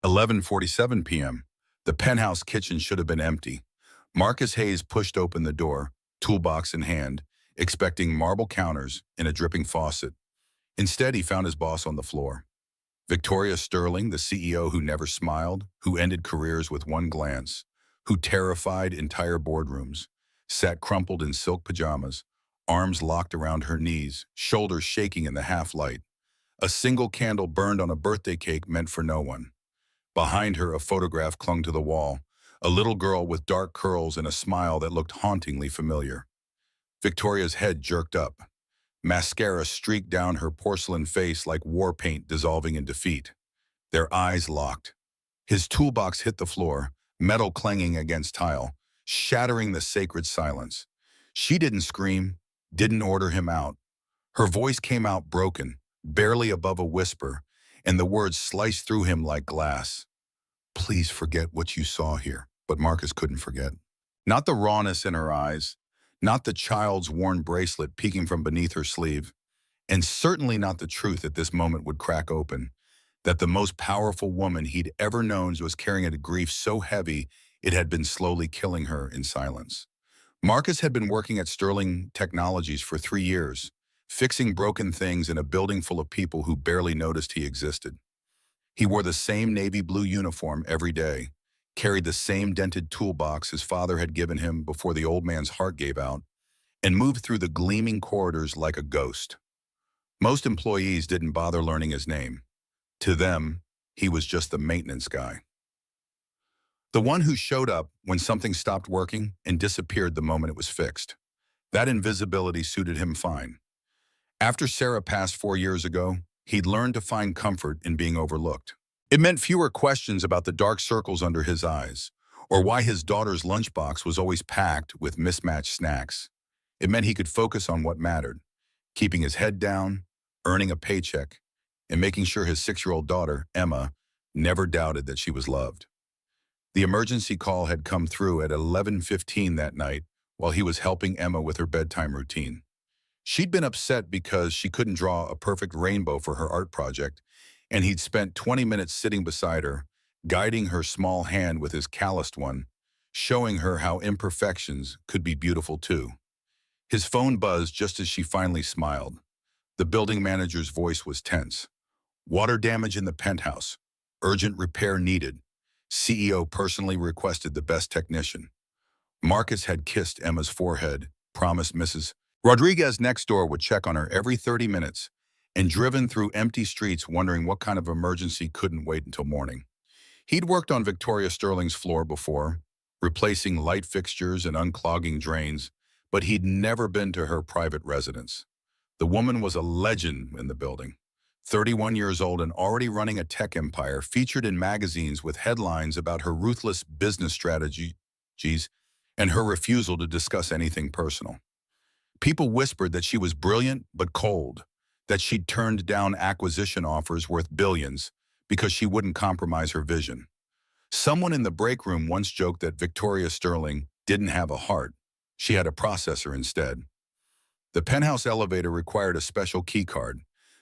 11:47 p.m. The penthouse kitchen should have been empty. Marcus Hayes pushed open the door, toolbox in hand, expecting marble counters and a dripping faucet. Instead, he found his boss on the floor. Victoria Sterling, the CEO who never smiled, who ended careers with one glance, who terrified entire boardrooms, sat crumpled in silk pajamas, arms locked around her knees, shoulders shaking in the half-light. A single candle burned on a birthday cake meant for no one. Behind her, a photograph clung to the wall, a little girl with dark curls and a smile that looked hauntingly familiar. Victoria's head jerked up. Mascara streaked down her porcelain face like war paint dissolving in defeat. Their eyes locked. His toolbox hit the floor, metal clanging against tile, shattering the sacred silence. She didn't scream, didn't order him out. Her voice came out broken, barely above a whisper, and the words sliced through him like glass. Please forget what you saw here. But Marcus couldn't forget. Not the rawness in her eyes, not the child's worn bracelet peeking from beneath her sleeve, and certainly not the truth that this moment would crack open, that the most powerful woman he'd ever known was carrying a grief so heavy it had been slowly killing her in silence. Marcus had been working at Sterling Technologies for 3 years, fixing broken things in a building full of people who barely noticed he existed. He wore the same navy blue uniform every day, carried the same dented toolbox his father had given him before the old man's heart gave out, and moved through the gleaming corridors like a ghost. Most employees didn't bother learning his name. To them, he was just the maintenance guy. The one who showed up when something stopped working and disappeared the moment it was fixed. That invisibility suited him fine. After Sarah passed 4 years ago, he'd learned to find comfort in being overlooked. It meant fewer questions about the dark circles under his eyes, or why his daughter's lunchbox was always packed with mismatched snacks. It meant he could focus on what mattered, keeping his head down, earning a paycheck, and making sure his 6-year-old daughter, Emma, never doubted that she was loved. The emergency call had come through at 11:15 that night while he was helping Emma with her bedtime routine. She'd been upset because she couldn't draw a perfect rainbow for her art project, and he'd spent 20 minutes sitting beside her, guiding her small hand with his calloused one, showing her how imperfections could be beautiful too. His phone buzzed just as she finally smiled. The building manager's voice was tense. Water damage in the penthouse. Urgent repair needed. CEO personally requested the best technician. Marcus had kissed Emma's forehead, promised Mrs. Rodriguez next door would check on her every 30 minutes, and driven through empty streets wondering what kind of emergency couldn't wait until morning. He'd worked on Victoria Sterling's floor before, replacing light fixtures and unclogging drains, but he'd never been to her private residence. The woman was a legend in the building. 31 years old and already running a tech empire, featured in magazines with headlines about her ruthless business strategies and her refusal to discuss anything personal. People whispered that she was brilliant but cold, that she'd turned down acquisition offers worth billions because she wouldn't compromise her vision. Someone in the break room once joked that Victoria Sterling didn't have a heart. She had a processor instead. The penthouse elevator required a special key card.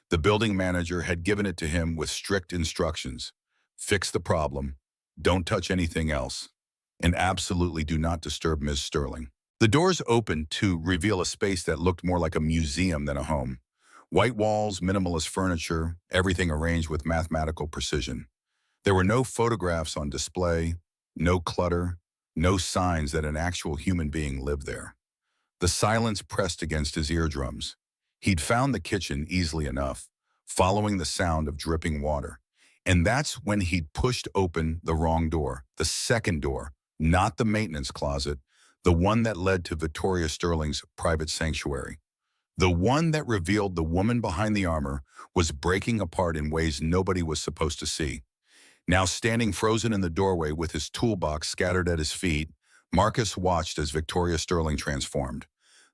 The building manager had given it to him with strict instructions. Fix the problem, don't touch anything else, and absolutely do not disturb Ms. Sterling. The doors opened to reveal a space that looked more like a museum than a home. White walls, minimalist furniture, everything arranged with mathematical precision. There were no photographs on display, no clutter, no signs that an actual human being lived there. The silence pressed against his eardrums. He'd found the kitchen easily enough, following the sound of dripping water. And that's when he'd pushed open the wrong door, the second door, not the maintenance closet, the one that led to Victoria Sterling's private sanctuary. The one that revealed the woman behind the armor was breaking apart in ways nobody was supposed to see. Now standing frozen in the doorway with his toolbox scattered at his feet, Marcus watched as Victoria Sterling transformed.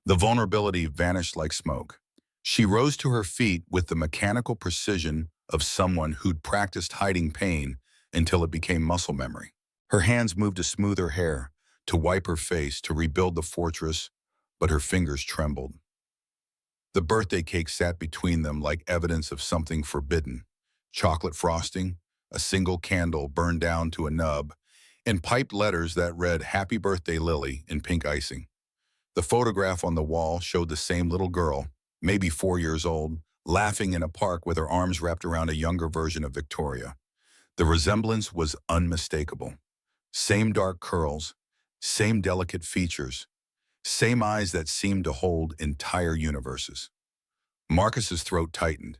The vulnerability vanished like smoke. She rose to her feet with the mechanical precision of someone who'd practiced hiding pain until it became muscle memory. Her hands moved to smooth her hair, to wipe her face, to rebuild the fortress, but her fingers trembled. The birthday cake sat between them like evidence of something forbidden. Chocolate frosting, a single candle burned down to a nub, and piped letters that read "Happy Birthday, Lily" in pink icing. The photograph on the wall showed the same little girl, maybe 4 years old, laughing in a park with her arms wrapped around a younger version of Victoria. The resemblance was unmistakable. Same dark curls, same delicate features, same eyes that seemed to hold entire universes. Marcus's throat tightened.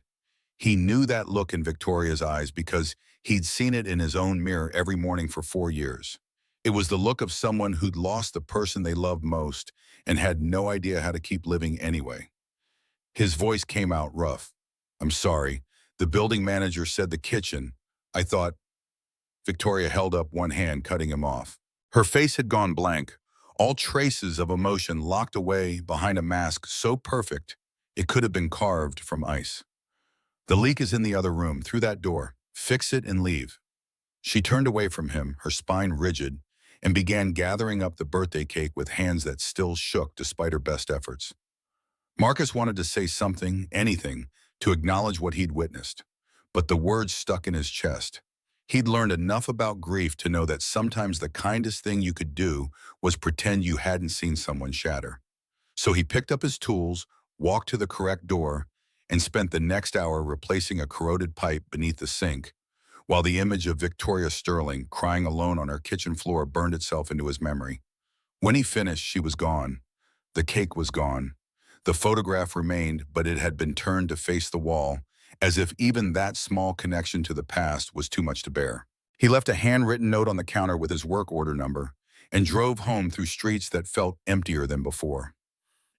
He knew that look in Victoria's eyes because he'd seen it in his own mirror every morning for 4 years. It was the look of someone who'd lost the person they loved most and had no idea how to keep living anyway. His voice came out rough. "I'm sorry. The building manager said the kitchen. I thought—" Victoria held up one hand, cutting him off. Her face had gone blank, all traces of emotion locked away behind a mask so perfect it could have been carved from ice. "The leak is in the other room, through that door. Fix it and leave." She turned away from him, her spine rigid, and began gathering up the birthday cake with hands that still shook despite her best efforts. Marcus wanted to say something, anything, to acknowledge what he'd witnessed, but the words stuck in his chest. He'd learned enough about grief to know that sometimes the kindest thing you could do was pretend you hadn't seen someone shatter. So he picked up his tools, walked to the correct door, and spent the next hour replacing a corroded pipe beneath the sink, while the image of Victoria Sterling crying alone on her kitchen floor burned itself into his memory. When he finished, she was gone. The cake was gone. The photograph remained, but it had been turned to face the wall, as if even that small connection to the past was too much to bear. He left a handwritten note on the counter with his work order number and drove home through streets that felt emptier than before.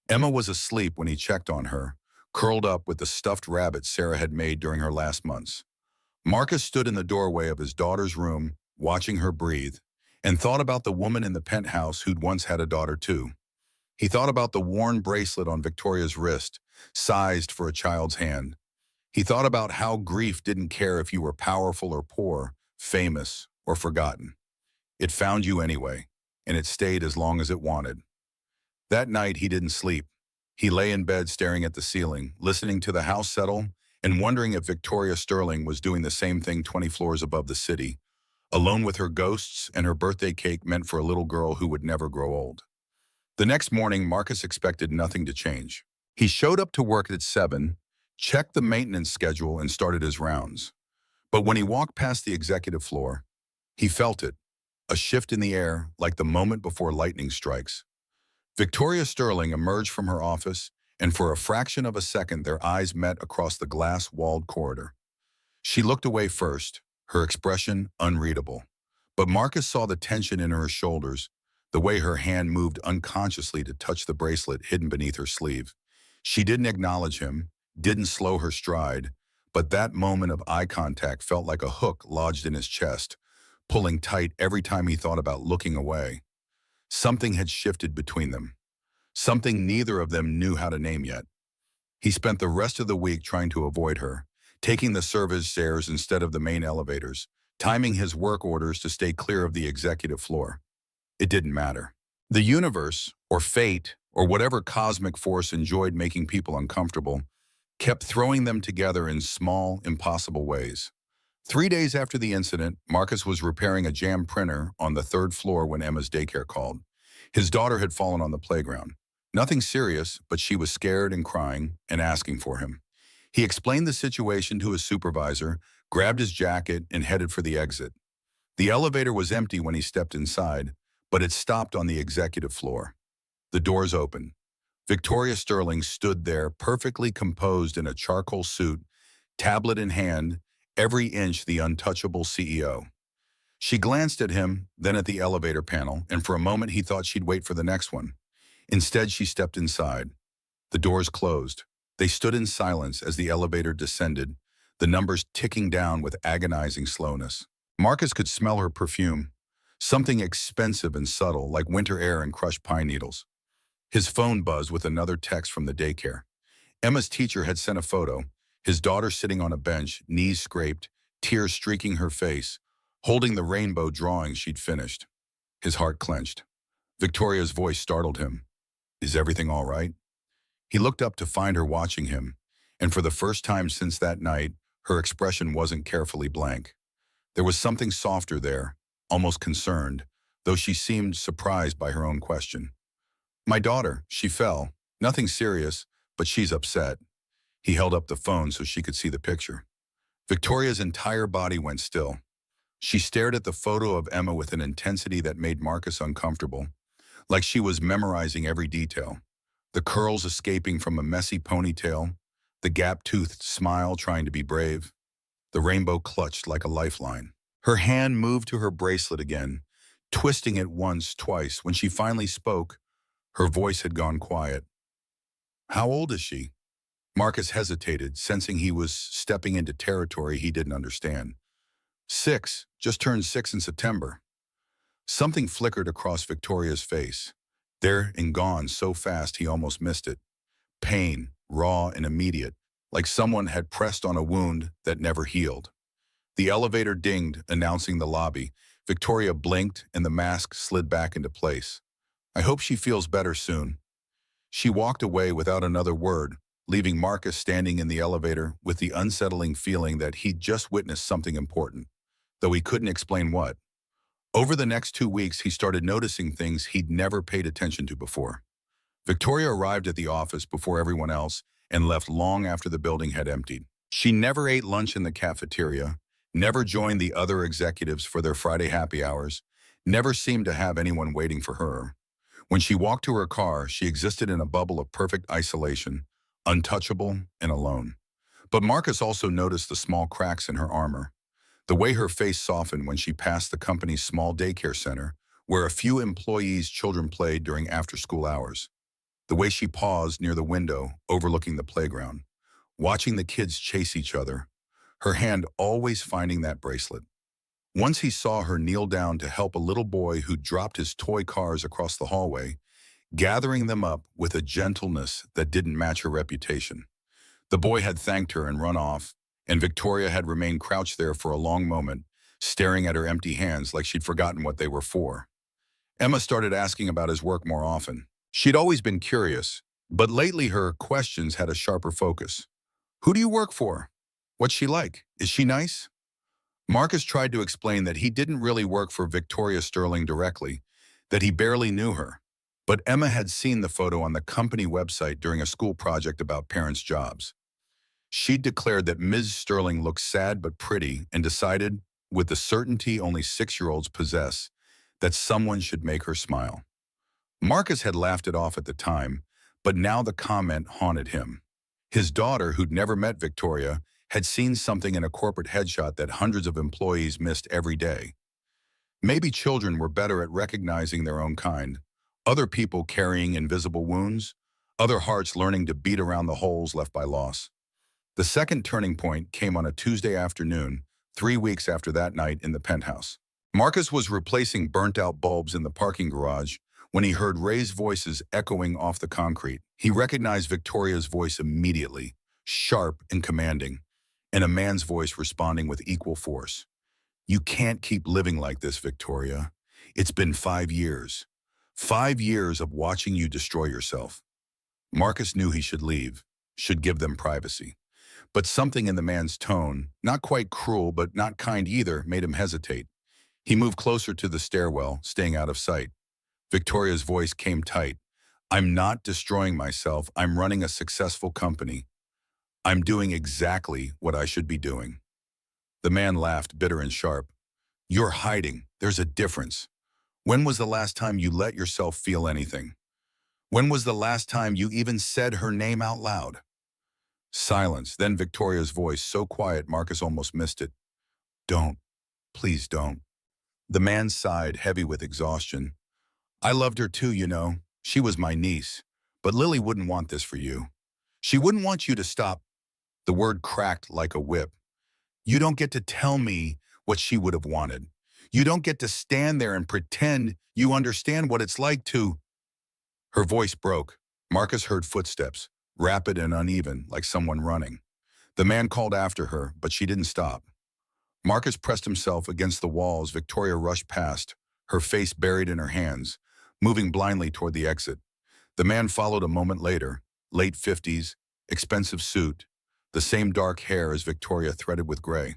Emma was asleep when he checked on her, curled up with the stuffed rabbit Sarah had made during her last months. Marcus stood in the doorway of his daughter's room, watching her breathe, and thought about the woman in the penthouse who'd once had a daughter too. He thought about the worn bracelet on Victoria's wrist, sized for a child's hand. He thought about how grief didn't care if you were powerful or poor, famous or forgotten. It found you anyway, and it stayed as long as it wanted. That night, he didn't sleep. He lay in bed staring at the ceiling, listening to the house settle, and wondering if Victoria Sterling was doing the same thing 20 floors above the city, alone with her ghosts and her birthday cake meant for a little girl who would never grow old. The next morning, Marcus expected nothing to change. He showed up to work at 7, checked the maintenance schedule, and started his rounds. But when he walked past the executive floor, he felt it, a shift in the air like the moment before lightning strikes. Victoria Sterling emerged from her office, and for a fraction of a second their eyes met across the glass-walled corridor. She looked away first, her expression unreadable. But Marcus saw the tension in her shoulders, the way her hand moved unconsciously to touch the bracelet hidden beneath her sleeve. She didn't acknowledge him, didn't slow her stride, but that moment of eye contact felt like a hook lodged in his chest, pulling tight every time he thought about looking away. Something had shifted between them, something neither of them knew how to name yet. He spent the rest of the week trying to avoid her, taking the service stairs instead of the main elevators, timing his work orders to stay clear of the executive floor. It didn't matter. The universe, or fate, or whatever cosmic force enjoyed making people uncomfortable, kept throwing them together in small, impossible ways. 3 days after the incident, Marcus was repairing a jammed printer on the 3rd floor when Emma's daycare called. His daughter had fallen on the playground. Nothing serious, but she was scared and crying and asking for him. He explained the situation to his supervisor, grabbed his jacket, and headed for the exit. The elevator was empty when he stepped inside, but it stopped on the executive floor. The doors opened. Victoria Sterling stood there, perfectly composed in a charcoal suit, tablet in hand, every inch the untouchable CEO. She glanced at him, then at the elevator panel, and for a moment he thought she'd wait for the next one. Instead, she stepped inside. The doors closed. They stood in silence as the elevator descended, the numbers ticking down with agonizing slowness. Marcus could smell her perfume, something expensive and subtle, like winter air and crushed pine needles. His phone buzzed with another text from the daycare. Emma's teacher had sent a photo, his daughter sitting on a bench, knees scraped, tears streaking her face, holding the rainbow drawing she'd finished. His heart clenched. Victoria's voice startled him. "Is everything all right?" He looked up to find her watching him, and for the first time since that night, her expression wasn't carefully blank. There was something softer there, almost concerned, though she seemed surprised by her own question. My daughter, she fell. Nothing serious, but she's upset. He held up the phone so she could see the picture. Victoria's entire body went still. She stared at the photo of Emma with an intensity that made Marcus uncomfortable, like she was memorizing every detail. The curls escaping from a messy ponytail, the gap-toothed smile trying to be brave, the rainbow clutched like a lifeline. Her hand moved to her bracelet again, twisting it once, twice. When she finally spoke, her voice had gone quiet. How old is she? Marcus hesitated, sensing he was stepping into territory he didn't understand. 6, just turned 6 in September. Something flickered across Victoria's face. There and gone so fast he almost missed it. Pain, raw and immediate, like someone had pressed on a wound that never healed. The elevator dinged, announcing the lobby. Victoria blinked and the mask slid back into place. I hope she feels better soon. She walked away without another word, leaving Marcus standing in the elevator with the unsettling feeling that he'd just witnessed something important, though he couldn't explain what. Over the next 2 weeks, he started noticing things he'd never paid attention to before. Victoria arrived at the office before everyone else and left long after the building had emptied. She never ate lunch in the cafeteria, never joined the other executives for their Friday happy hours, never seemed to have anyone waiting for her. When she walked to her car, she existed in a bubble of perfect isolation, untouchable and alone. But Marcus also noticed the small cracks in her armor, the way her face softened when she passed the company's small daycare center, where a few employees' children played during after-school hours, the way she paused near the window overlooking the playground, watching the kids chase each other, her hand always finding that bracelet. Once he saw her kneel down to help a little boy who dropped his toy cars across the hallway, gathering them up with a gentleness that didn't match her reputation. The boy had thanked her and run off, and Victoria had remained crouched there for a long moment, staring at her empty hands like she'd forgotten what they were for. Emma started asking about his work more often. She'd always been curious, but lately her questions had a sharper focus. Who do you work for? What's she like? Is she nice? Marcus tried to explain that he didn't really work for Victoria Sterling directly, that he barely knew her. But Emma had seen the photo on the company website during a school project about parents' jobs. She'd declared that Ms. Sterling looked sad but pretty and decided, with the certainty only 6-year-olds possess, that someone should make her smile. Marcus had laughed it off at the time, but now the comment haunted him. His daughter, who'd never met Victoria, had seen something in a corporate headshot that hundreds of employees missed every day. Maybe children were better at recognizing their own kind, other people carrying invisible wounds, other hearts learning to beat around the holes left by loss. The second turning point came on a Tuesday afternoon, 3 weeks after that night in the penthouse. Marcus was replacing burnt-out bulbs in the parking garage when he heard Ray's voices echoing off the concrete. He recognized Victoria's voice immediately, sharp and commanding, and a man's voice responding with equal force. You can't keep living like this, Victoria. It's been 5 years. 5 years of watching you destroy yourself. Marcus knew he should leave, should give them privacy. But something in the man's tone, not quite cruel but not kind either, made him hesitate. He moved closer to the stairwell, staying out of sight. Victoria's voice came tight. I'm not destroying myself. I'm running a successful company. I'm doing exactly what I should be doing. The man laughed, bitter and sharp. You're hiding. There's a difference. When was the last time you let yourself feel anything? When was the last time you even said her name out loud? Silence, then Victoria's voice, so quiet Marcus almost missed it. Don't. Please don't. The man sighed, heavy with exhaustion. I loved her too, you know. She was my niece. But Lily wouldn't want this for you. She wouldn't want you to stop. The word cracked like a whip. You don't get to tell me what she would have wanted. You don't get to stand there and pretend you understand what it's like to... Her voice broke. Marcus heard footsteps, rapid and uneven, like someone running. The man called after her, but she didn't stop. Marcus pressed himself against the wall as Victoria rushed past, her face buried in her hands, moving blindly toward the exit. The man followed a moment later, late 50s, expensive suit, the same dark hair as Victoria threaded with gray.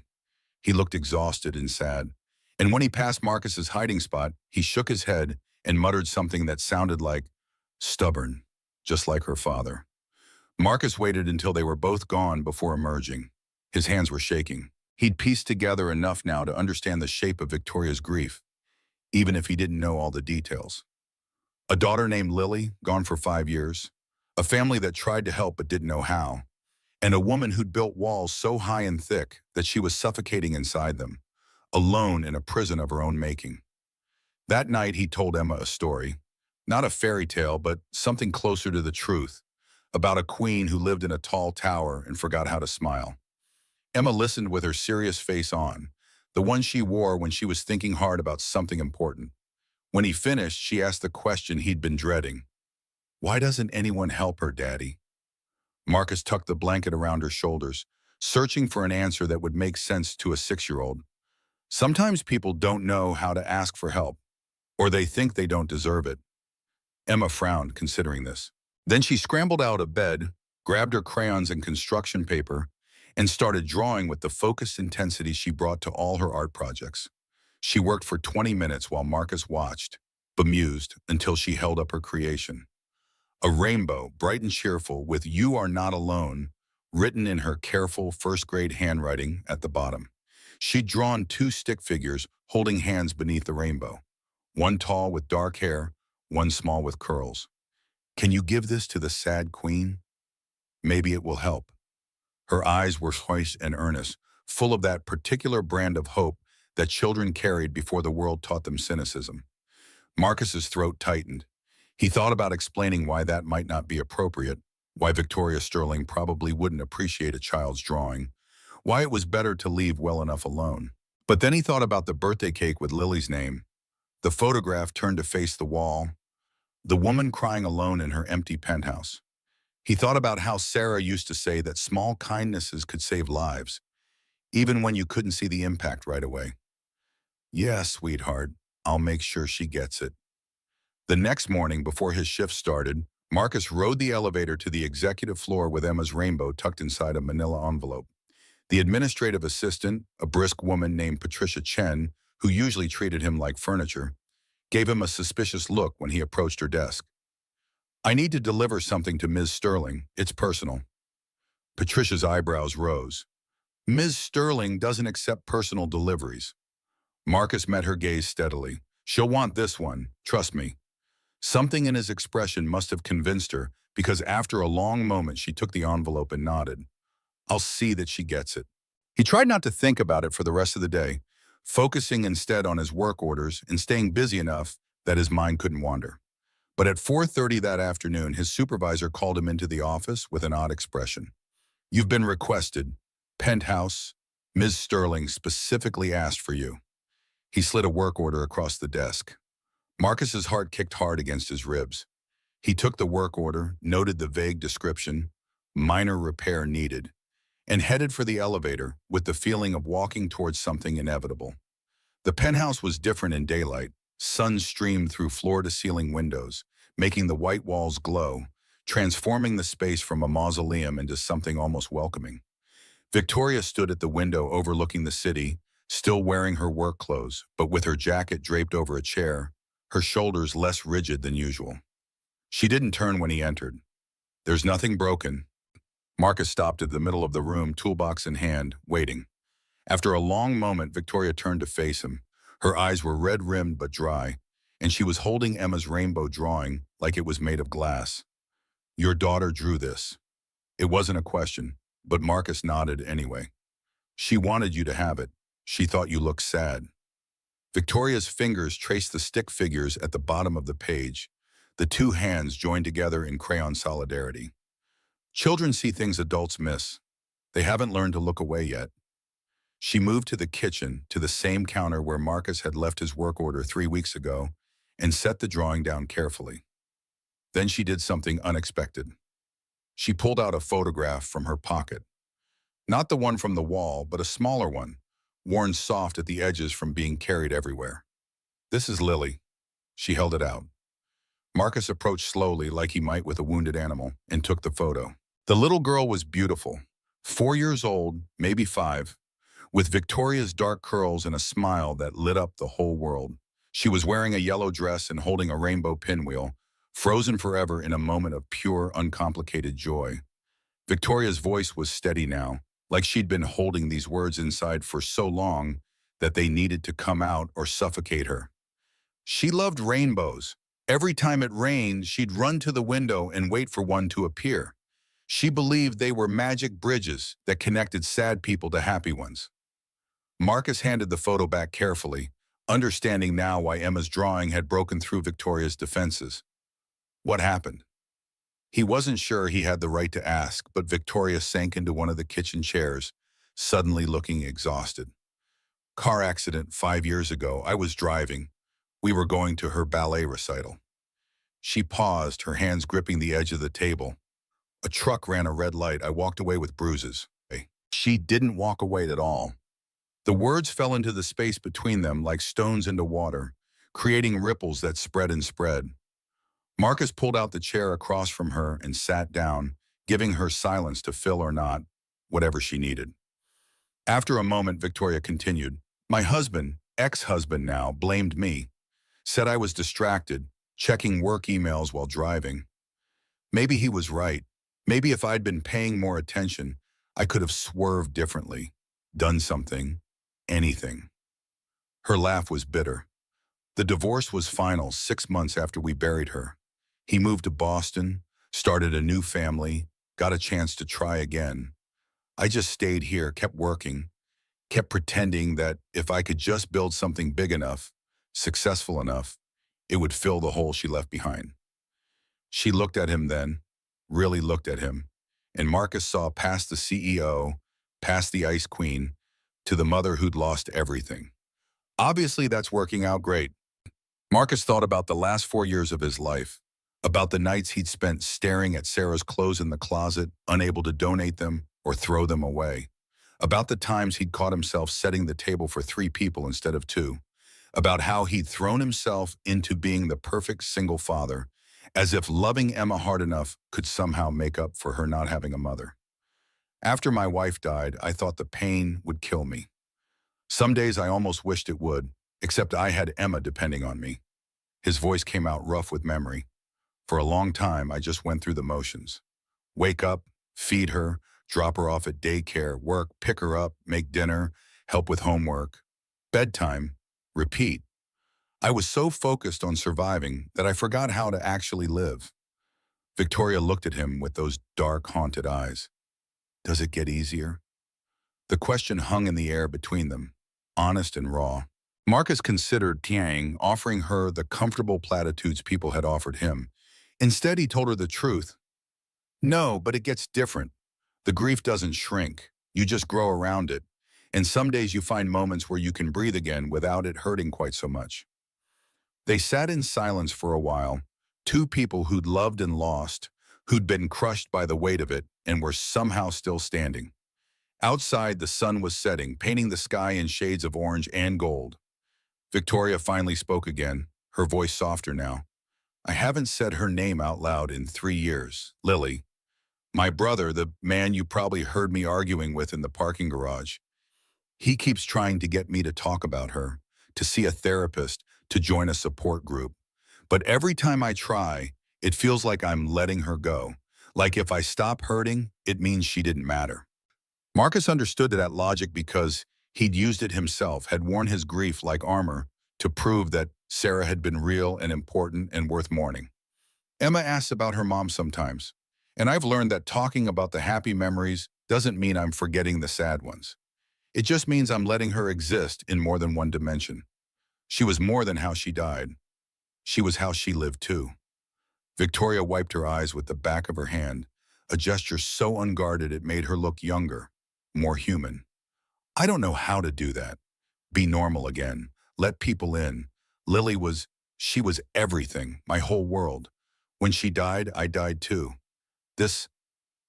He looked exhausted and sad. And when he passed Marcus's hiding spot, he shook his head and muttered something that sounded like, stubborn, just like her father. Marcus waited until they were both gone before emerging. His hands were shaking. He'd pieced together enough now to understand the shape of Victoria's grief, even if he didn't know all the details. A daughter named Lily, gone for 5 years, a family that tried to help but didn't know how, and a woman who'd built walls so high and thick that she was suffocating inside them, alone in a prison of her own making. That night he told Emma a story, not a fairy tale, but something closer to the truth, about a queen who lived in a tall tower and forgot how to smile. Emma listened with her serious face on, the one she wore when she was thinking hard about something important. When he finished, she asked the question he'd been dreading. Why doesn't anyone help her, Daddy? Marcus tucked the blanket around her shoulders, searching for an answer that would make sense to a 6-year-old. Sometimes people don't know how to ask for help, or they think they don't deserve it. Emma frowned, considering this. Then she scrambled out of bed, grabbed her crayons and construction paper, and started drawing with the focused intensity she brought to all her art projects. She worked for 20 minutes while Marcus watched, bemused, until she held up her creation. A rainbow, bright and cheerful, with "You are not alone," written in her careful first-grade handwriting at the bottom. She'd drawn 2 stick figures holding hands beneath the rainbow, one tall with dark hair, one small with curls. Can you give this to the sad queen? Maybe it will help. Her eyes were moist and earnest, full of that particular brand of hope that children carried before the world taught them cynicism. Marcus's throat tightened. He thought about explaining why that might not be appropriate, why Victoria Sterling probably wouldn't appreciate a child's drawing, why it was better to leave well enough alone. But then he thought about the birthday cake with Lily's name, the photograph turned to face the wall, the woman crying alone in her empty penthouse. He thought about how Sarah used to say that small kindnesses could save lives, even when you couldn't see the impact right away. Yeah, sweetheart, I'll make sure she gets it. The next morning, before his shift started, Marcus rode the elevator to the executive floor with Emma's rainbow tucked inside a manila envelope. The administrative assistant, a brisk woman named Patricia Chen, who usually treated him like furniture, gave him a suspicious look when he approached her desk. I need to deliver something to Ms. Sterling. It's personal. Patricia's eyebrows rose. Ms. Sterling doesn't accept personal deliveries. Marcus met her gaze steadily. She'll want this one, trust me. Something in his expression must have convinced her, because after a long moment she took the envelope and nodded. I'll see that she gets it. He tried not to think about it for the rest of the day, focusing instead on his work orders and staying busy enough that his mind couldn't wander. But at 4:30 that afternoon, his supervisor called him into the office with an odd expression. You've been requested. Penthouse. Ms. Sterling specifically asked for you. He slid a work order across the desk. Marcus's heart kicked hard against his ribs. He took the work order, noted the vague description, minor repair needed, and headed for the elevator with the feeling of walking towards something inevitable. The penthouse was different in daylight. Sun streamed through floor-to-ceiling windows, making the white walls glow, transforming the space from a mausoleum into something almost welcoming. Victoria stood at the window overlooking the city, still wearing her work clothes, but with her jacket draped over a chair, her shoulders less rigid than usual. She didn't turn when he entered. There's nothing broken. Marcus stopped at the middle of the room, toolbox in hand, waiting. After a long moment, Victoria turned to face him. Her eyes were red-rimmed but dry, and she was holding Emma's rainbow drawing like it was made of glass. Your daughter drew this. It wasn't a question, but Marcus nodded anyway. She wanted you to have it. She thought you looked sad. Victoria's fingers traced the stick figures at the bottom of the page, the 2 hands joined together in crayon solidarity. Children see things adults miss. They haven't learned to look away yet. She moved to the kitchen, to the same counter where Marcus had left his work order 3 weeks ago, and set the drawing down carefully. Then she did something unexpected. She pulled out a photograph from her pocket. Not the one from the wall, but a smaller one, worn soft at the edges from being carried everywhere. This is Lily. She held it out. Marcus approached slowly, like he might with a wounded animal, and took the photo. The little girl was beautiful, 4 years old, maybe 5, with Victoria's dark curls and a smile that lit up the whole world. She was wearing a yellow dress and holding a rainbow pinwheel, frozen forever in a moment of pure, uncomplicated joy. Victoria's voice was steady now, like she'd been holding these words inside for so long that they needed to come out or suffocate her. She loved rainbows. Every time it rained, she'd run to the window and wait for one to appear. She believed they were magic bridges that connected sad people to happy ones. Marcus handed the photo back carefully, understanding now why Emma's drawing had broken through Victoria's defenses. What happened? He wasn't sure he had the right to ask, but Victoria sank into one of the kitchen chairs, suddenly looking exhausted. Car accident 5 years ago. I was driving. We were going to her ballet recital. She paused, her hands gripping the edge of the table. A truck ran a red light. I walked away with bruises. She didn't walk away at all. The words fell into the space between them like stones into water, creating ripples that spread and spread. Marcus pulled out the chair across from her and sat down, giving her silence to fill or not, whatever she needed. After a moment, Victoria continued. My husband, ex-husband now, blamed me. Said I was distracted, checking work emails while driving. Maybe he was right. Maybe if I'd been paying more attention, I could have swerved differently, done something, anything. Her laugh was bitter. The divorce was final 6 months after we buried her. He moved to Boston, started a new family, got a chance to try again. I just stayed here, kept working, kept pretending that if I could just build something big enough, successful enough, it would fill the hole she left behind. She looked at him then, really looked at him, and Marcus saw past the CEO, past the Ice Queen, to the mother who'd lost everything. Obviously, that's working out great. Marcus thought about the last 4 years of his life, about the nights he'd spent staring at Sarah's clothes in the closet, unable to donate them or throw them away, about the times he'd caught himself setting the table for 3 people instead of 2, about how he'd thrown himself into being the perfect single father, as if loving Emma hard enough could somehow make up for her not having a mother. After my wife died, I thought the pain would kill me. Some days I almost wished it would, except I had Emma depending on me. His voice came out rough with memory. For a long time, I just went through the motions. Wake up, feed her, drop her off at daycare, work, pick her up, make dinner, help with homework. Bedtime, repeat. I was so focused on surviving that I forgot how to actually live. Victoria looked at him with those dark, haunted eyes. Does it get easier? The question hung in the air between them, honest and raw. Marcus considered Tiang, offering her the comfortable platitudes people had offered him. Instead, he told her the truth. No, but it gets different. The grief doesn't shrink. You just grow around it. And some days you find moments where you can breathe again without it hurting quite so much. They sat in silence for a while, 2 people who'd loved and lost, who'd been crushed by the weight of it and were somehow still standing. Outside, the sun was setting, painting the sky in shades of orange and gold. Victoria finally spoke again, her voice softer now. I haven't said her name out loud in 3 years, Lily. My brother, the man you probably heard me arguing with in the parking garage. He keeps trying to get me to talk about her, to see a therapist, to join a support group. But every time I try, it feels like I'm letting her go. Like if I stop hurting, it means she didn't matter. Marcus understood that logic because he'd used it himself, had worn his grief like armor to prove that Sarah had been real and important and worth mourning. Emma asks about her mom sometimes, and I've learned that talking about the happy memories doesn't mean I'm forgetting the sad ones. It just means I'm letting her exist in more than one dimension. She was more than how she died. She was how she lived too. Victoria wiped her eyes with the back of her hand, a gesture so unguarded it made her look younger, more human. I don't know how to do that. Be normal again. Let people in. She was everything, my whole world. When she died, I died too.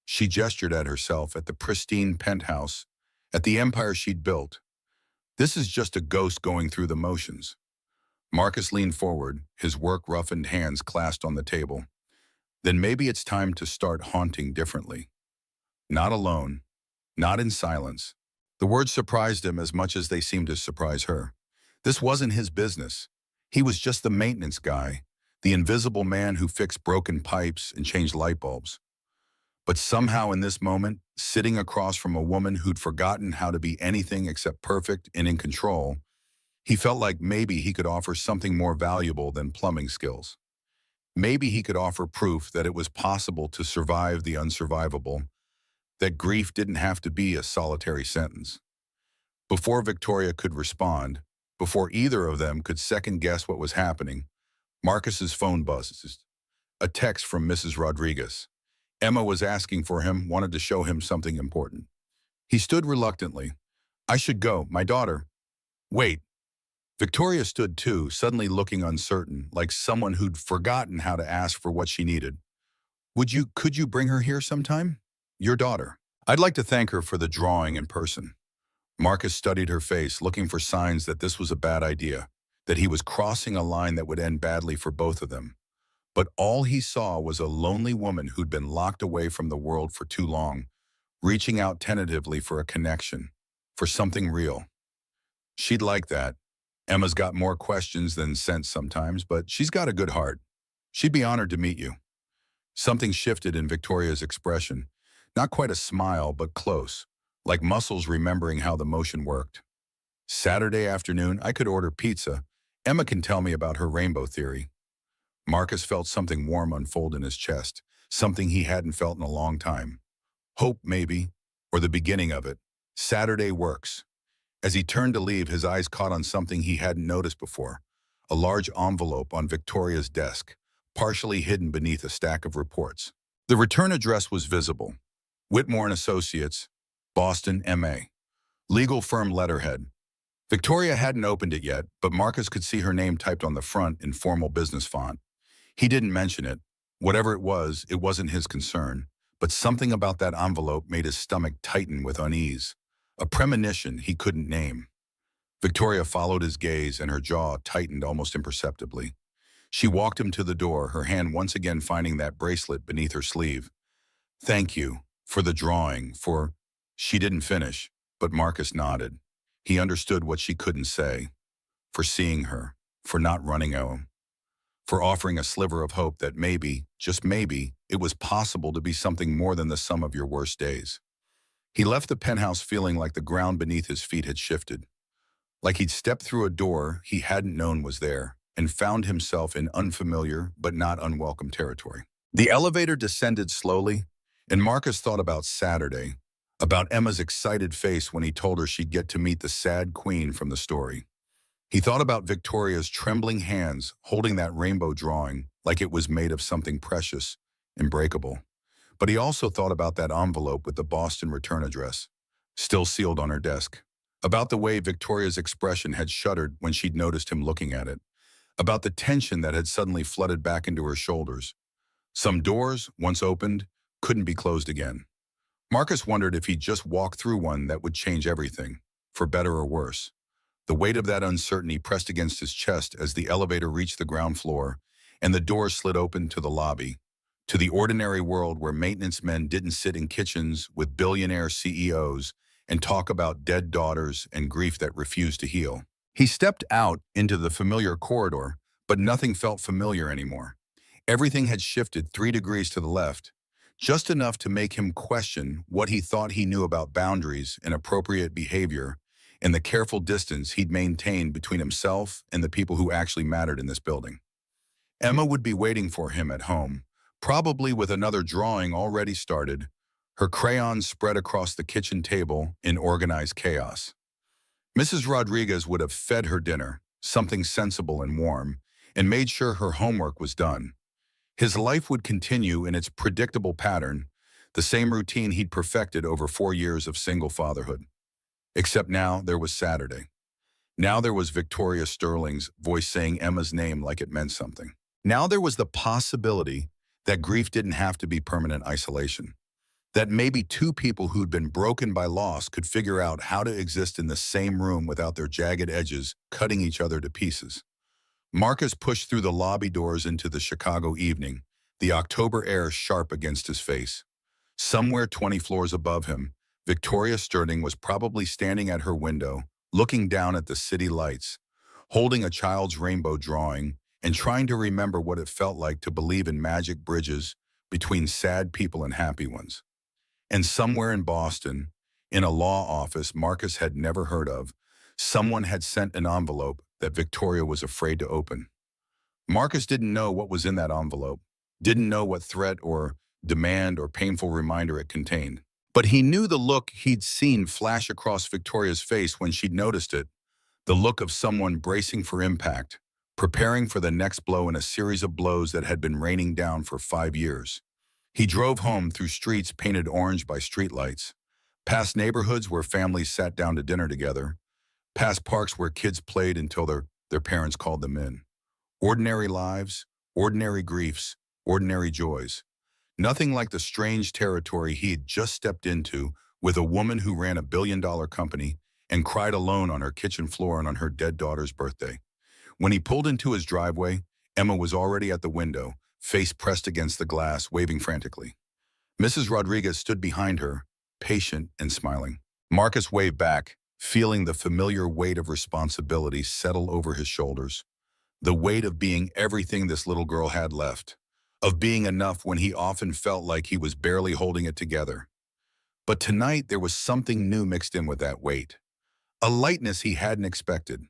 She gestured at herself, at the pristine penthouse, at the empire she'd built. This is just a ghost going through the motions. Marcus leaned forward, his work-roughened hands clasped on the table. Then maybe it's time to start haunting differently. Not alone, not in silence, The words surprised him as much as they seemed to surprise her. This wasn't his business. He was just the maintenance guy, the invisible man who fixed broken pipes and changed light bulbs. But somehow in this moment, sitting across from a woman who'd forgotten how to be anything except perfect and in control, he felt like maybe he could offer something more valuable than plumbing skills. Maybe he could offer proof that it was possible to survive the unsurvivable, that grief didn't have to be a solitary sentence. Before Victoria could respond, before either of them could second-guess what was happening, Marcus's phone buzzed. A text from Mrs. Rodriguez. Emma was asking for him, wanted to show him something important. He stood reluctantly. "I should go, my daughter." "Wait." Victoria stood too, suddenly looking uncertain, like someone who'd forgotten how to ask for what she needed. Could you bring her here sometime? Your daughter. I'd like to thank her for the drawing in person." Marcus studied her face, looking for signs that this was a bad idea, that he was crossing a line that would end badly for both of them. But all he saw was a lonely woman who'd been locked away from the world for too long, reaching out tentatively for a connection, for something real. She'd like that. Emma's got more questions than sense sometimes, but she's got a good heart. She'd be honored to meet you. Something shifted in Victoria's expression. Not quite a smile, but close, like muscles remembering how the motion worked. "Saturday afternoon, I could order pizza. Emma can tell me about her rainbow theory." Marcus felt something warm unfold in his chest, something he hadn't felt in a long time. Hope, maybe, or the beginning of it. Saturday works. As he turned to leave, his eyes caught on something he hadn't noticed before. A large envelope on Victoria's desk, partially hidden beneath a stack of reports. The return address was visible. Whitmore and Associates, Boston, MA. Legal firm letterhead. Victoria hadn't opened it yet, but Marcus could see her name typed on the front in formal business font. He didn't mention it. Whatever it wasn't his concern. But something about that envelope made his stomach tighten with unease. A premonition he couldn't name. Victoria followed his gaze and her jaw tightened almost imperceptibly. She walked him to the door, her hand once again finding that bracelet beneath her sleeve. "Thank you for the drawing, for..." She didn't finish, but Marcus nodded. He understood what she couldn't say. For seeing her, for not running away, for offering a sliver of hope that maybe, just maybe, it was possible to be something more than the sum of your worst days. He left the penthouse feeling like the ground beneath his feet had shifted. Like he'd stepped through a door he hadn't known was there, and found himself in unfamiliar but not unwelcome territory. The elevator descended slowly, and Marcus thought about Saturday, about Emma's excited face when he told her she'd get to meet the sad queen from the story. He thought about Victoria's trembling hands holding that rainbow drawing like it was made of something precious and breakable. But he also thought about that envelope with the Boston return address, still sealed on her desk. About the way Victoria's expression had shuddered when she'd noticed him looking at it. About the tension that had suddenly flooded back into her shoulders. Some doors, once opened, couldn't be closed again. Marcus wondered if he'd just walked through one that would change everything, for better or worse. The weight of that uncertainty pressed against his chest as the elevator reached the ground floor, and the door slid open to the lobby, to the ordinary world where maintenance men didn't sit in kitchens with billionaire CEOs and talk about dead daughters and grief that refused to heal. He stepped out into the familiar corridor, but nothing felt familiar anymore. Everything had shifted 3 degrees to the left, just enough to make him question what he thought he knew about boundaries and appropriate behavior and the careful distance he'd maintained between himself and the people who actually mattered in this building. Emma would be waiting for him at home, probably with another drawing already started, her crayons spread across the kitchen table in organized chaos. Mrs. Rodriguez would have fed her dinner, something sensible and warm, and made sure her homework was done. His life would continue in its predictable pattern, the same routine he'd perfected over 4 years of single fatherhood. Except now there was Saturday. Now there was Victoria Sterling's voice saying Emma's name like it meant something. Now there was the possibility that grief didn't have to be permanent isolation. That maybe 2 people who'd been broken by loss could figure out how to exist in the same room without their jagged edges cutting each other to pieces. Marcus pushed through the lobby doors into the Chicago evening, the October air sharp against his face. Somewhere 20 floors above him, Victoria Sterling was probably standing at her window, looking down at the city lights, holding a child's rainbow drawing and trying to remember what it felt like to believe in magic bridges between sad people and happy ones. And somewhere in Boston, in a law office Marcus had never heard of, someone had sent an envelope that Victoria was afraid to open. Marcus didn't know what was in that envelope, didn't know what threat or demand or painful reminder it contained. But he knew the look he'd seen flash across Victoria's face when she'd noticed it, the look of someone bracing for impact, preparing for the next blow in a series of blows that had been raining down for 5 years. He drove home through streets painted orange by streetlights, past neighborhoods where families sat down to dinner together, past parks where kids played until their parents called them in. Ordinary lives, ordinary griefs, ordinary joys. Nothing like the strange territory he had just stepped into with a woman who ran a billion-dollar company and cried alone on her kitchen floor on her dead daughter's birthday. When he pulled into his driveway, Emma was already at the window, face pressed against the glass, waving frantically. Mrs. Rodriguez stood behind her, patient and smiling. Marcus waved back, feeling the familiar weight of responsibility settle over his shoulders. The weight of being everything this little girl had left, of being enough when he often felt like he was barely holding it together. But tonight there was something new mixed in with that weight. A lightness he hadn't expected.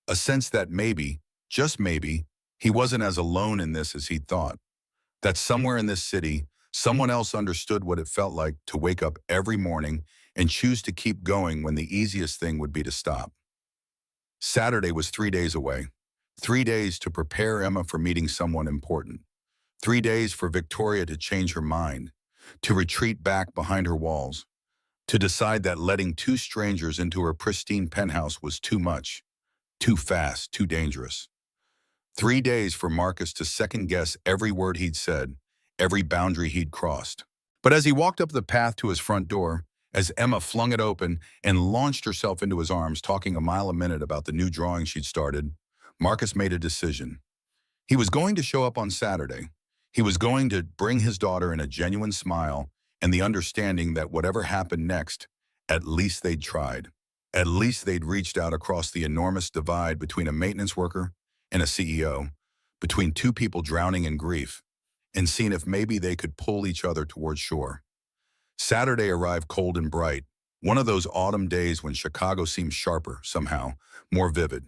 A sense that maybe, just maybe, he wasn't as alone in this as he'd thought. That somewhere in this city, someone else understood what it felt like to wake up every morning and choose to keep going when the easiest thing would be to stop. Saturday was 3 days away. 3 days to prepare Emma for meeting someone important. 3 days for Victoria to change her mind, to retreat back behind her walls, to decide that letting two strangers into her pristine penthouse was too much, too fast, too dangerous. 3 days for Marcus to second-guess every word he'd said, every boundary he'd crossed. But as he walked up the path to his front door, as Emma flung it open and launched herself into his arms, talking a mile a minute about the new drawing she'd started, Marcus made a decision. He was going to show up on Saturday. He was going to bring his daughter in a genuine smile and the understanding that whatever happened next, at least they'd tried. At least they'd reached out across the enormous divide between a maintenance worker and a CEO, between two people drowning in grief, and seen if maybe they could pull each other towards shore. Saturday arrived cold and bright, one of those autumn days when Chicago seems sharper, somehow, more vivid.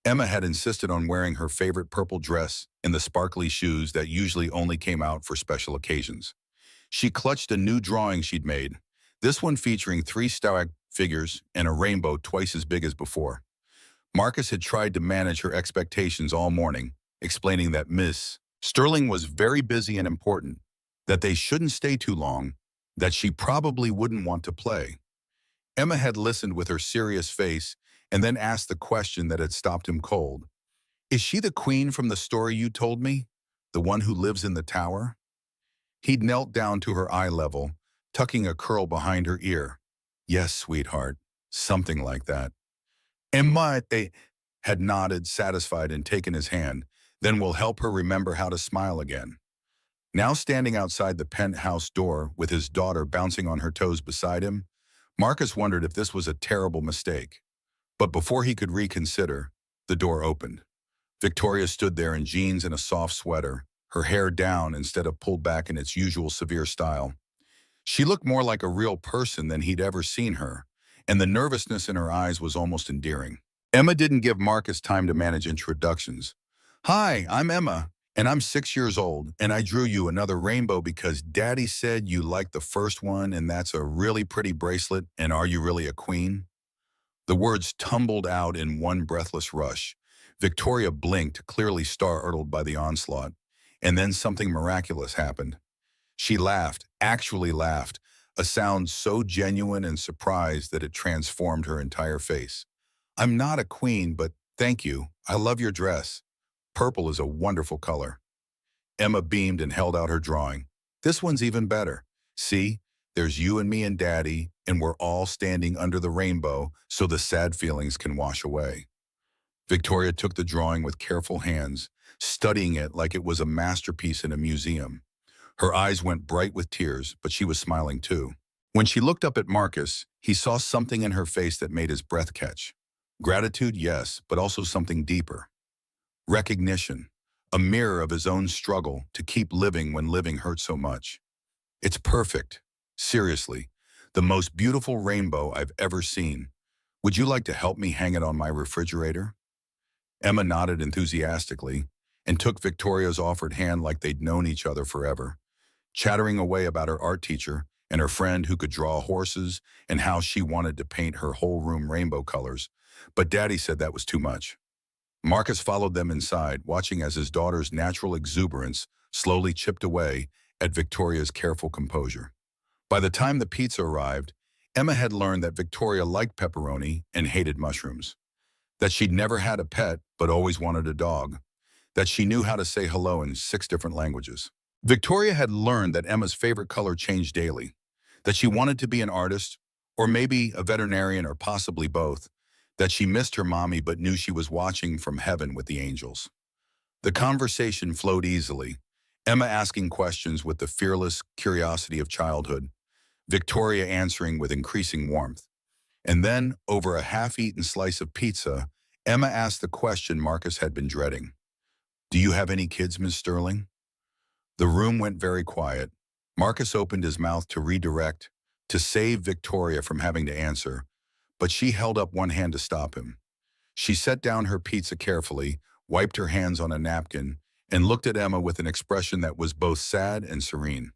Emma had insisted on wearing her favorite purple dress and the sparkly shoes that usually only came out for special occasions. She clutched a new drawing she'd made, this one featuring 3 stoic figures and a rainbow twice as big as before. Marcus had tried to manage her expectations all morning, explaining that Miss Sterling was very busy and important, that they shouldn't stay too long, that she probably wouldn't want to play. Emma had listened with her serious face and then asked the question that had stopped him cold. "Is she the queen from the story you told me? The one who lives in the tower?" He'd knelt down to her eye level, tucking a curl behind her ear. "Yes, sweetheart, something like that." Emma had nodded, satisfied, and taken his hand, then will help her remember how to smile again. Now standing outside the penthouse door with his daughter bouncing on her toes beside him, Marcus wondered if this was a terrible mistake. But before he could reconsider, the door opened. Victoria stood there in jeans and a soft sweater, her hair down instead of pulled back in its usual severe style. She looked more like a real person than he'd ever seen her, and the nervousness in her eyes was almost endearing. Emma didn't give Marcus time to manage introductions. "Hi, I'm Emma, and I'm 6 years old, and I drew you another rainbow because Daddy said you liked the first one, and that's a really pretty bracelet, and are you really a queen?" The words tumbled out in one breathless rush. Victoria blinked, clearly startled by the onslaught, and then something miraculous happened. She laughed, actually laughed, a sound so genuine and surprised that it transformed her entire face. "I'm not a queen, but thank you. I love your dress. Purple is a wonderful color." Emma beamed and held out her drawing. "This one's even better. See, there's you and me and Daddy, and we're all standing under the rainbow so the sad feelings can wash away." Victoria took the drawing with careful hands, studying it like it was a masterpiece in a museum. Her eyes went bright with tears, but she was smiling too. When she looked up at Marcus, he saw something in her face that made his breath catch. Gratitude, yes, but also something deeper. Recognition, a mirror of his own struggle to keep living when living hurts so much. It's perfect. Seriously, the most beautiful rainbow I've ever seen. Would you like to help me hang it on my refrigerator? Emma nodded enthusiastically and took Victoria's offered hand like they'd known each other forever, chattering away about her art teacher and her friend who could draw horses and how she wanted to paint her whole room rainbow colors. But Daddy said that was too much. Marcus followed them inside, watching as his daughter's natural exuberance slowly chipped away at Victoria's careful composure. By the time the pizza arrived, Emma had learned that Victoria liked pepperoni and hated mushrooms, that she'd never had a pet but always wanted a dog, that she knew how to say hello in 6 different languages. Victoria had learned that Emma's favorite color changed daily, that she wanted to be an artist, or maybe a veterinarian or possibly both, that she missed her mommy but knew she was watching from heaven with the angels. The conversation flowed easily, Emma asking questions with the fearless curiosity of childhood, Victoria answering with increasing warmth. And then, over a half-eaten slice of pizza, Emma asked the question Marcus had been dreading. "Do you have any kids, Miss Sterling?" The room went very quiet. Marcus opened his mouth to redirect, to save Victoria from having to answer, but she held up one hand to stop him. She set down her pizza carefully, wiped her hands on a napkin, and looked at Emma with an expression that was both sad and serene.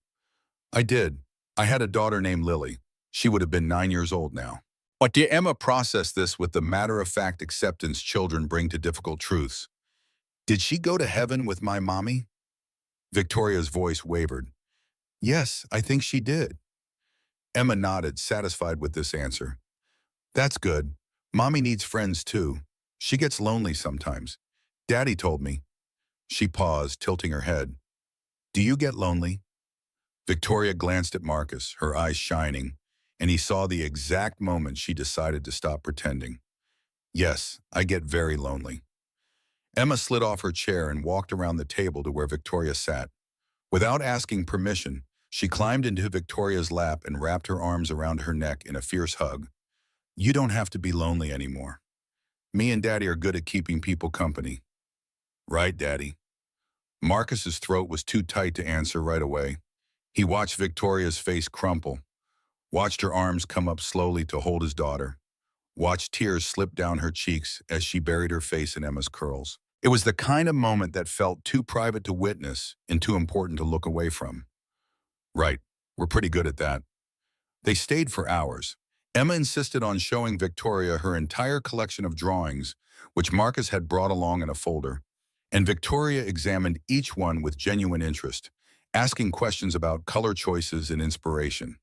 "I did. I had a daughter named Lily. She would have been 9 years old now." But dear Emma processed this with the matter-of-fact acceptance children bring to difficult truths. "Did she go to heaven with my mommy?" Victoria's voice wavered. "Yes, I think she did." Emma nodded, satisfied with this answer. "That's good. Mommy needs friends too. She gets lonely sometimes. Daddy told me." She paused, tilting her head. "Do you get lonely?" Victoria glanced at Marcus, her eyes shining, and he saw the exact moment she decided to stop pretending. "Yes, I get very lonely." Emma slid off her chair and walked around the table to where Victoria sat. Without asking permission, she climbed into Victoria's lap and wrapped her arms around her neck in a fierce hug. "You don't have to be lonely anymore. Me and Daddy are good at keeping people company." "Right, Daddy." Marcus's throat was too tight to answer right away. He watched Victoria's face crumple, watched her arms come up slowly to hold his daughter, watched tears slip down her cheeks as she buried her face in Emma's curls. It was the kind of moment that felt too private to witness and too important to look away from. "Right, we're pretty good at that." They stayed for hours. Emma insisted on showing Victoria her entire collection of drawings, which Marcus had brought along in a folder, and Victoria examined each one with genuine interest, asking questions about color choices and inspiration.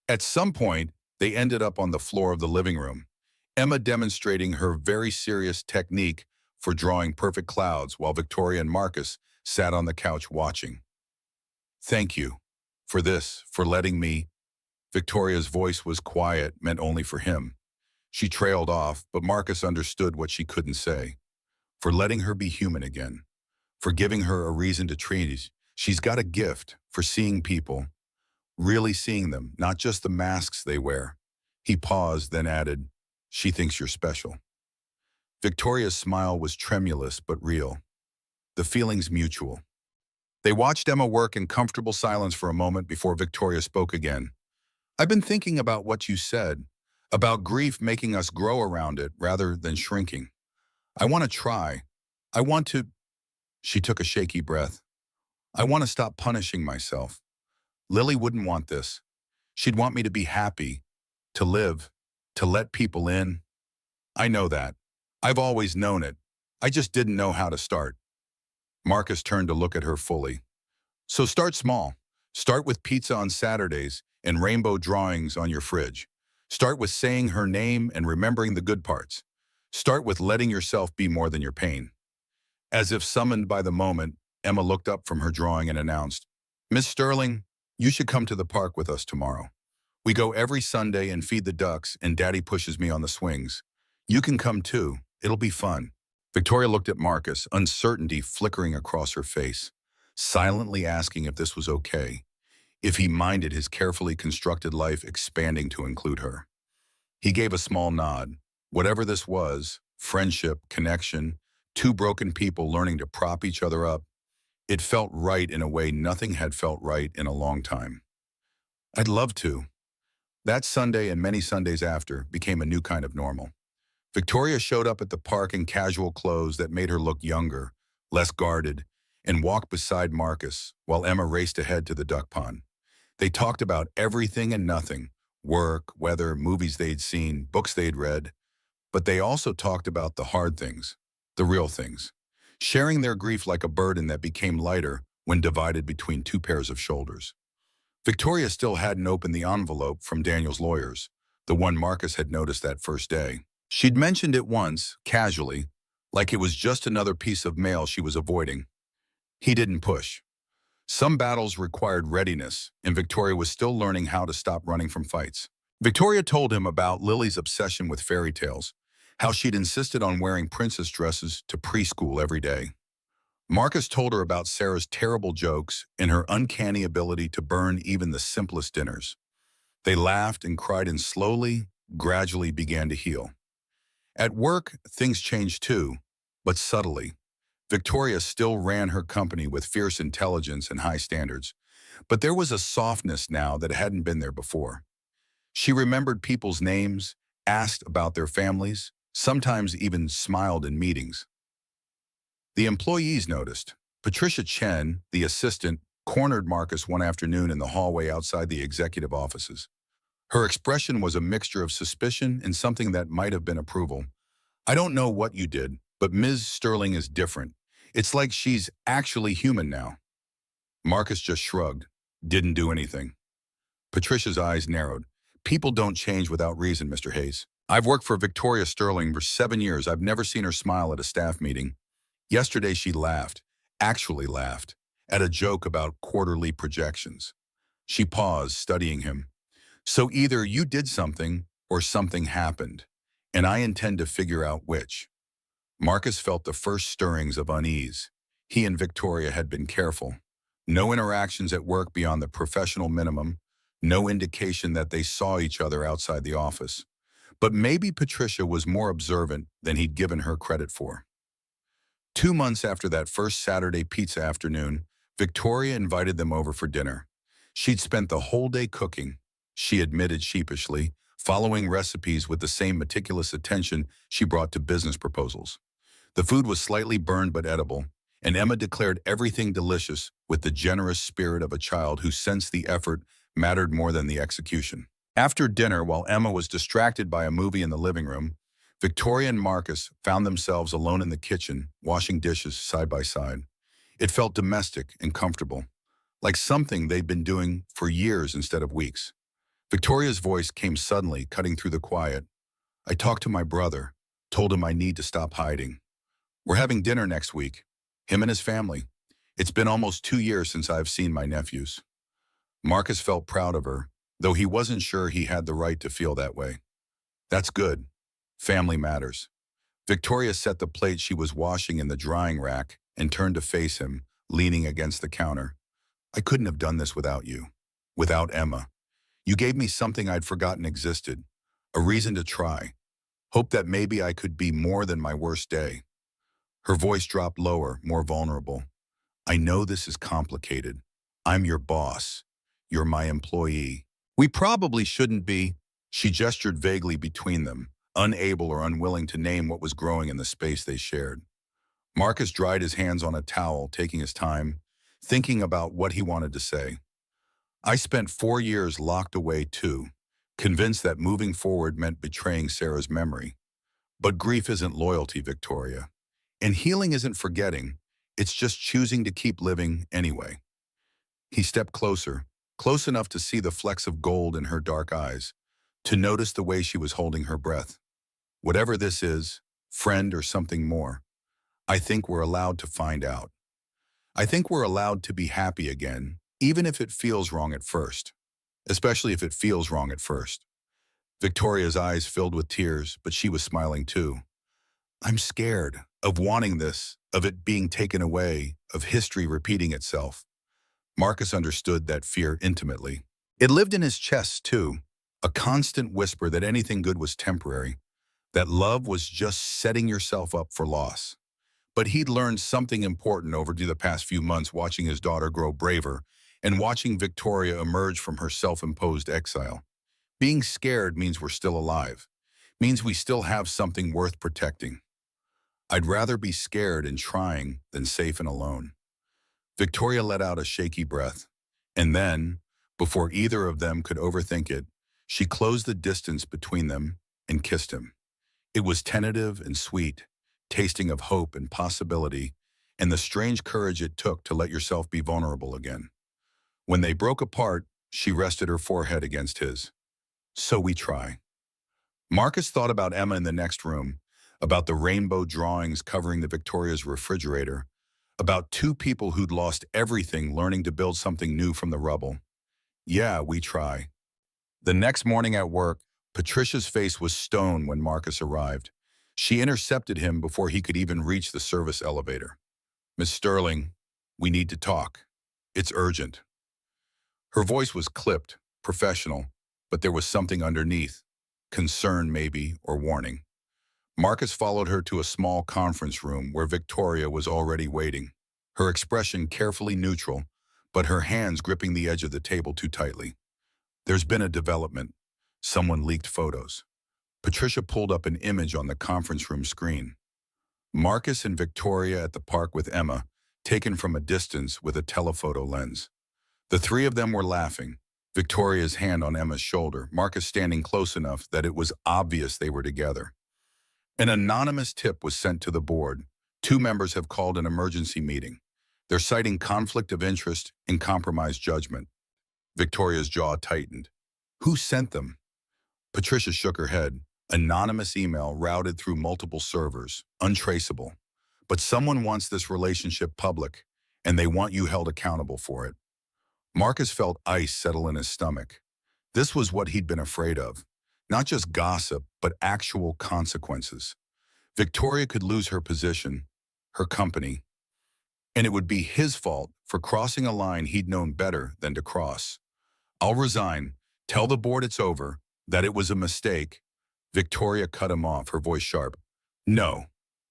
At some point, they ended up on the floor of the living room, Emma demonstrating her very serious technique for drawing perfect clouds while Victoria and Marcus sat on the couch watching. "Thank you for this, for letting me." Victoria's voice was quiet, meant only for him. She trailed off, but Marcus understood what she couldn't say. For letting her be human again. For giving her a reason to treat. She's got a gift for seeing people. Really seeing them, not just the masks they wear. He paused, then added, "She thinks you're special." Victoria's smile was tremulous but real. The feeling's mutual. They watched Emma work in comfortable silence for a moment before Victoria spoke again. "I've been thinking about what you said, about grief making us grow around it rather than shrinking. I want to try. I want to—" She took a shaky breath. "I want to stop punishing myself. Lily wouldn't want this. She'd want me to be happy, to live, to let people in. I know that. I've always known it. I just didn't know how to start." Marcus turned to look at her fully. "So start small. Start with pizza on Saturdays and rainbow drawings on your fridge. Start with saying her name and remembering the good parts. Start with letting yourself be more than your pain." As if summoned by the moment, Emma looked up from her drawing and announced, "Miss Sterling, you should come to the park with us tomorrow. We go every Sunday and feed the ducks, and Daddy pushes me on the swings. You can come too. It'll be fun." Victoria looked at Marcus, uncertainty flickering across her face, silently asking if this was okay. if he minded his carefully constructed life expanding to include her. He gave a small nod. Whatever this was, friendship, connection, two broken people learning to prop each other up, it felt right in a way nothing had felt right in a long time. I'd love to. That Sunday and many Sundays after became a new kind of normal. Victoria showed up at the park in casual clothes that made her look younger, less guarded, and walked beside Marcus while Emma raced ahead to the duck pond. They talked about everything and nothing, work, weather, movies they'd seen, books they'd read, but they also talked about the hard things, the real things, sharing their grief like a burden that became lighter when divided between two pairs of shoulders. Victoria still hadn't opened the envelope from Daniel's lawyers, the one Marcus had noticed that first day. She'd mentioned it once, casually, like it was just another piece of mail she was avoiding. He didn't push. Some battles required readiness, and Victoria was still learning how to stop running from fights. Victoria told him about Lily's obsession with fairy tales, how she'd insisted on wearing princess dresses to preschool every day. Marcus told her about Sarah's terrible jokes and her uncanny ability to burn even the simplest dinners. They laughed and cried and slowly, gradually began to heal. At work, things changed too, but subtly. Victoria still ran her company with fierce intelligence and high standards, but there was a softness now that hadn't been there before. She remembered people's names, asked about their families, sometimes even smiled in meetings. The employees noticed. Patricia Chen, the assistant, cornered Marcus one afternoon in the hallway outside the executive offices. Her expression was a mixture of suspicion and something that might have been approval. "I don't know what you did, but Ms. Sterling is different. It's like she's actually human now." Marcus just shrugged, didn't do anything. Patricia's eyes narrowed. "People don't change without reason, Mr. Hayes. I've worked for Victoria Sterling for 7 years. I've never seen her smile at a staff meeting. Yesterday she laughed, actually laughed, at a joke about quarterly projections." She paused, studying him. "So either you did something or something happened, and I intend to figure out which." Marcus felt the first stirrings of unease. He and Victoria had been careful. No interactions at work beyond the professional minimum, no indication that they saw each other outside the office. But maybe Patricia was more observant than he'd given her credit for. 2 months after that first Saturday pizza afternoon, Victoria invited them over for dinner. She'd spent the whole day cooking, she admitted sheepishly, following recipes with the same meticulous attention she brought to business proposals. The food was slightly burned but edible, and Emma declared everything delicious with the generous spirit of a child who sensed the effort mattered more than the execution. After dinner, while Emma was distracted by a movie in the living room, Victoria and Marcus found themselves alone in the kitchen, washing dishes side by side. It felt domestic and comfortable, like something they'd been doing for years instead of weeks. Victoria's voice came suddenly, cutting through the quiet. "I talked to my brother, told him I need to stop hiding. We're having dinner next week, him and his family. It's been almost 2 years since I've seen my nephews." Marcus felt proud of her, though he wasn't sure he had the right to feel that way. "That's good. Family matters." Victoria set the plate she was washing in the drying rack and turned to face him, leaning against the counter. "I couldn't have done this without you, without Emma. You gave me something I'd forgotten existed, a reason to try. Hope that maybe I could be more than my worst day." Her voice dropped lower, more vulnerable. "I know this is complicated. I'm your boss. You're my employee. We probably shouldn't be." She gestured vaguely between them, unable or unwilling to name what was growing in the space they shared. Marcus dried his hands on a towel, taking his time, thinking about what he wanted to say. "I spent 4 years locked away too, convinced that moving forward meant betraying Sarah's memory. But grief isn't loyalty, Victoria. And healing isn't forgetting. It's just choosing to keep living anyway." He stepped closer, close enough to see the flecks of gold in her dark eyes, to notice the way she was holding her breath. "Whatever this is, friend or something more, I think we're allowed to find out. I think we're allowed to be happy again, even if it feels wrong at first. Especially if it feels wrong at first." Victoria's eyes filled with tears, but she was smiling too. "I'm scared of wanting this, of it being taken away, of history repeating itself." Marcus understood that fear intimately. It lived in his chest, too, a constant whisper that anything good was temporary, that love was just setting yourself up for loss. But he'd learned something important over the past few months, watching his daughter grow braver and watching Victoria emerge from her self-imposed exile. Being scared means we're still alive, means we still have something worth protecting. I'd rather be scared and trying than safe and alone. Victoria let out a shaky breath, and then, before either of them could overthink it, she closed the distance between them and kissed him. It was tentative and sweet, tasting of hope and possibility, and the strange courage it took to let yourself be vulnerable again. When they broke apart, she rested her forehead against his. So we try. Marcus thought about Emma in the next room, about the rainbow drawings covering the Victoria's refrigerator, about two people who'd lost everything learning to build something new from the rubble. Yeah, we try. The next morning at work, Patricia's face was stone when Marcus arrived. She intercepted him before he could even reach the service elevator. Miss Sterling, we need to talk. It's urgent. Her voice was clipped, professional, but there was something underneath. Concern, maybe, or warning. Marcus followed her to a small conference room where Victoria was already waiting, her expression carefully neutral, but her hands gripping the edge of the table too tightly. There's been a development. Someone leaked photos. Patricia pulled up an image on the conference room screen. Marcus and Victoria at the park with Emma, taken from a distance with a telephoto lens. The three of them were laughing, Victoria's hand on Emma's shoulder, Marcus standing close enough that it was obvious they were together. An anonymous tip was sent to the board. Two members have called an emergency meeting. They're citing conflict of interest and compromised judgment. Victoria's jaw tightened. Who sent them? Patricia shook her head. Anonymous email routed through multiple servers, untraceable. But someone wants this relationship public, and they want you held accountable for it. Marcus felt ice settle in his stomach. This was what he'd been afraid of. Not just gossip, but actual consequences. Victoria could lose her position, her company, and it would be his fault for crossing a line he'd known better than to cross. I'll resign, tell the board it's over, that it was a mistake. Victoria cut him off, her voice sharp. No,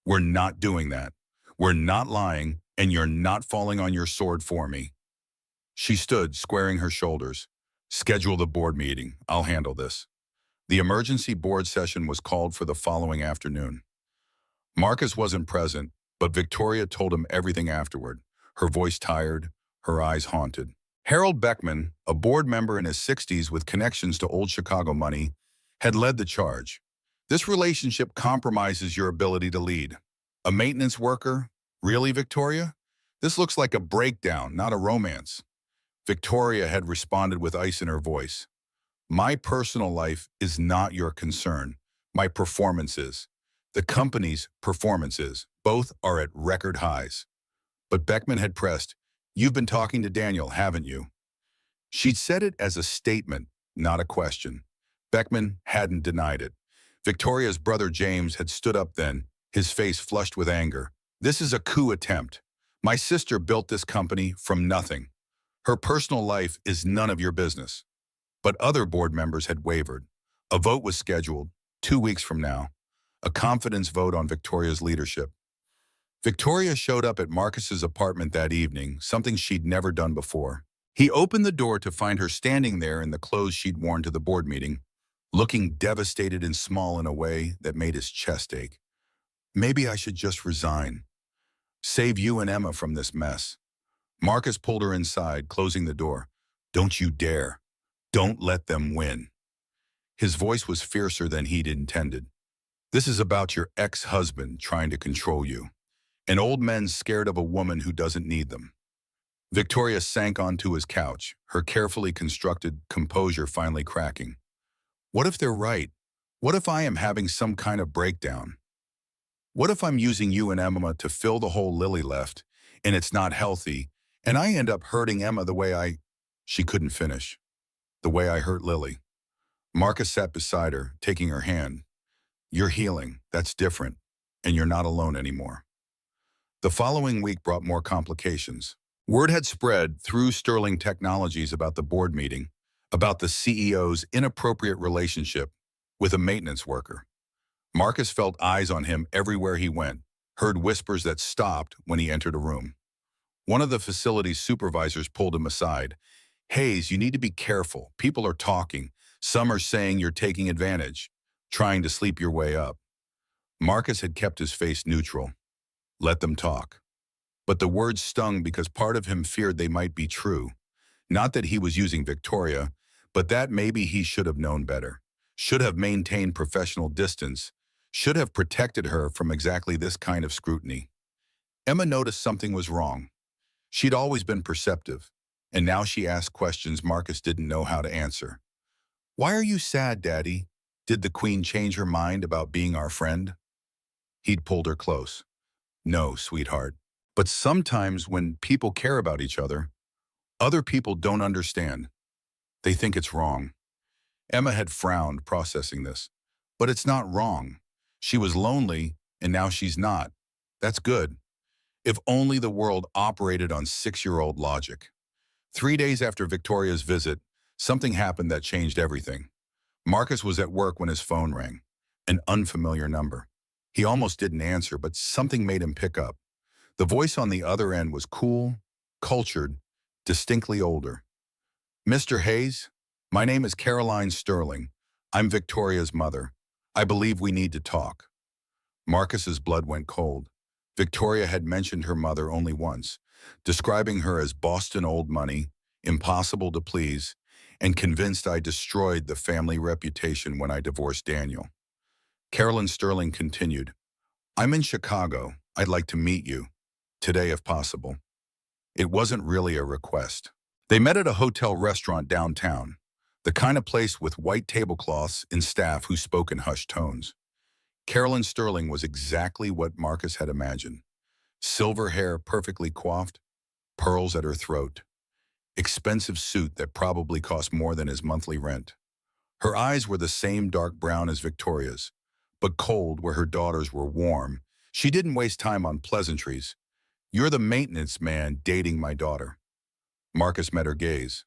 we're not doing that. We're not lying, and you're not falling on your sword for me. She stood, squaring her shoulders. Schedule the board meeting. I'll handle this. The emergency board session was called for the following afternoon. Marcus wasn't present, but Victoria told him everything afterward, her voice tired, her eyes haunted. Harold Beckman, a board member in his 60s with connections to old Chicago money, had led the charge. This relationship compromises your ability to lead. A maintenance worker? Really, Victoria? This looks like a breakdown, not a romance. Victoria had responded with ice in her voice. My personal life is not your concern. My performance is. The company's performance is. Both are at record highs. But Beckman had pressed, you've been talking to Daniel, haven't you? She'd said it as a statement, not a question. Beckman hadn't denied it. Victoria's brother James had stood up then, his face flushed with anger. This is a coup attempt. My sister built this company from nothing. Her personal life is none of your business. But other board members had wavered. A vote was scheduled, 2 weeks from now. A confidence vote on Victoria's leadership. Victoria showed up at Marcus's apartment that evening, something she'd never done before. He opened the door to find her standing there in the clothes she'd worn to the board meeting, looking devastated and small in a way that made his chest ache. Maybe I should just resign. Save you and Emma from this mess. Marcus pulled her inside, closing the door. Don't you dare. Don't let them win. His voice was fiercer than he'd intended. This is about your ex-husband trying to control you. An old man scared of a woman who doesn't need them. Victoria sank onto his couch, her carefully constructed composure finally cracking. What if they're right? What if I am having some kind of breakdown? What if I'm using you and Emma to fill the hole Lily left, and it's not healthy, and I end up hurting Emma the way She couldn't finish. The way I hurt Lily. Marcus sat beside her, taking her hand. You're healing, that's different, and you're not alone anymore. The following week brought more complications. Word had spread through Sterling Technologies about the board meeting, about the CEO's inappropriate relationship with a maintenance worker. Marcus felt eyes on him everywhere he went, heard whispers that stopped when he entered a room. One of the facility's supervisors pulled him aside. "Hayes, you need to be careful. People are talking. Some are saying you're taking advantage, trying to sleep your way up." Marcus had kept his face neutral. Let them talk. But the words stung because part of him feared they might be true. Not that he was using Victoria, but that maybe he should have known better, should have maintained professional distance, should have protected her from exactly this kind of scrutiny. Emma noticed something was wrong. She'd always been perceptive, and now she asked questions Marcus didn't know how to answer. "Why are you sad, Daddy? Did the Queen change her mind about being our friend?" He'd pulled her close. "No, sweetheart. But sometimes when people care about each other people don't understand. They think it's wrong." Emma had frowned, processing this. But it's not wrong. She was lonely, and now she's not. That's good. If only the world operated on 6-year-old logic. 3 days after Victoria's visit, something happened that changed everything. Marcus was at work when his phone rang. An unfamiliar number. He almost didn't answer, but something made him pick up. The voice on the other end was cool, cultured, distinctly older. "Mr. Hayes, my name is Caroline Sterling. I'm Victoria's mother. I believe we need to talk." Marcus's blood went cold. Victoria had mentioned her mother only once, describing her as Boston old money, impossible to please, and convinced I destroyed the family reputation when I divorced Daniel. Carolyn Sterling continued, "I'm in Chicago. I'd like to meet you. Today if possible." It wasn't really a request. They met at a hotel restaurant downtown, the kind of place with white tablecloths and staff who spoke in hushed tones. Carolyn Sterling was exactly what Marcus had imagined. Silver hair perfectly coiffed, pearls at her throat, expensive suit that probably cost more than his monthly rent. Her eyes were the same dark brown as Victoria's, but cold where her daughters were warm. She didn't waste time on pleasantries. "You're the maintenance man dating my daughter." Marcus met her gaze.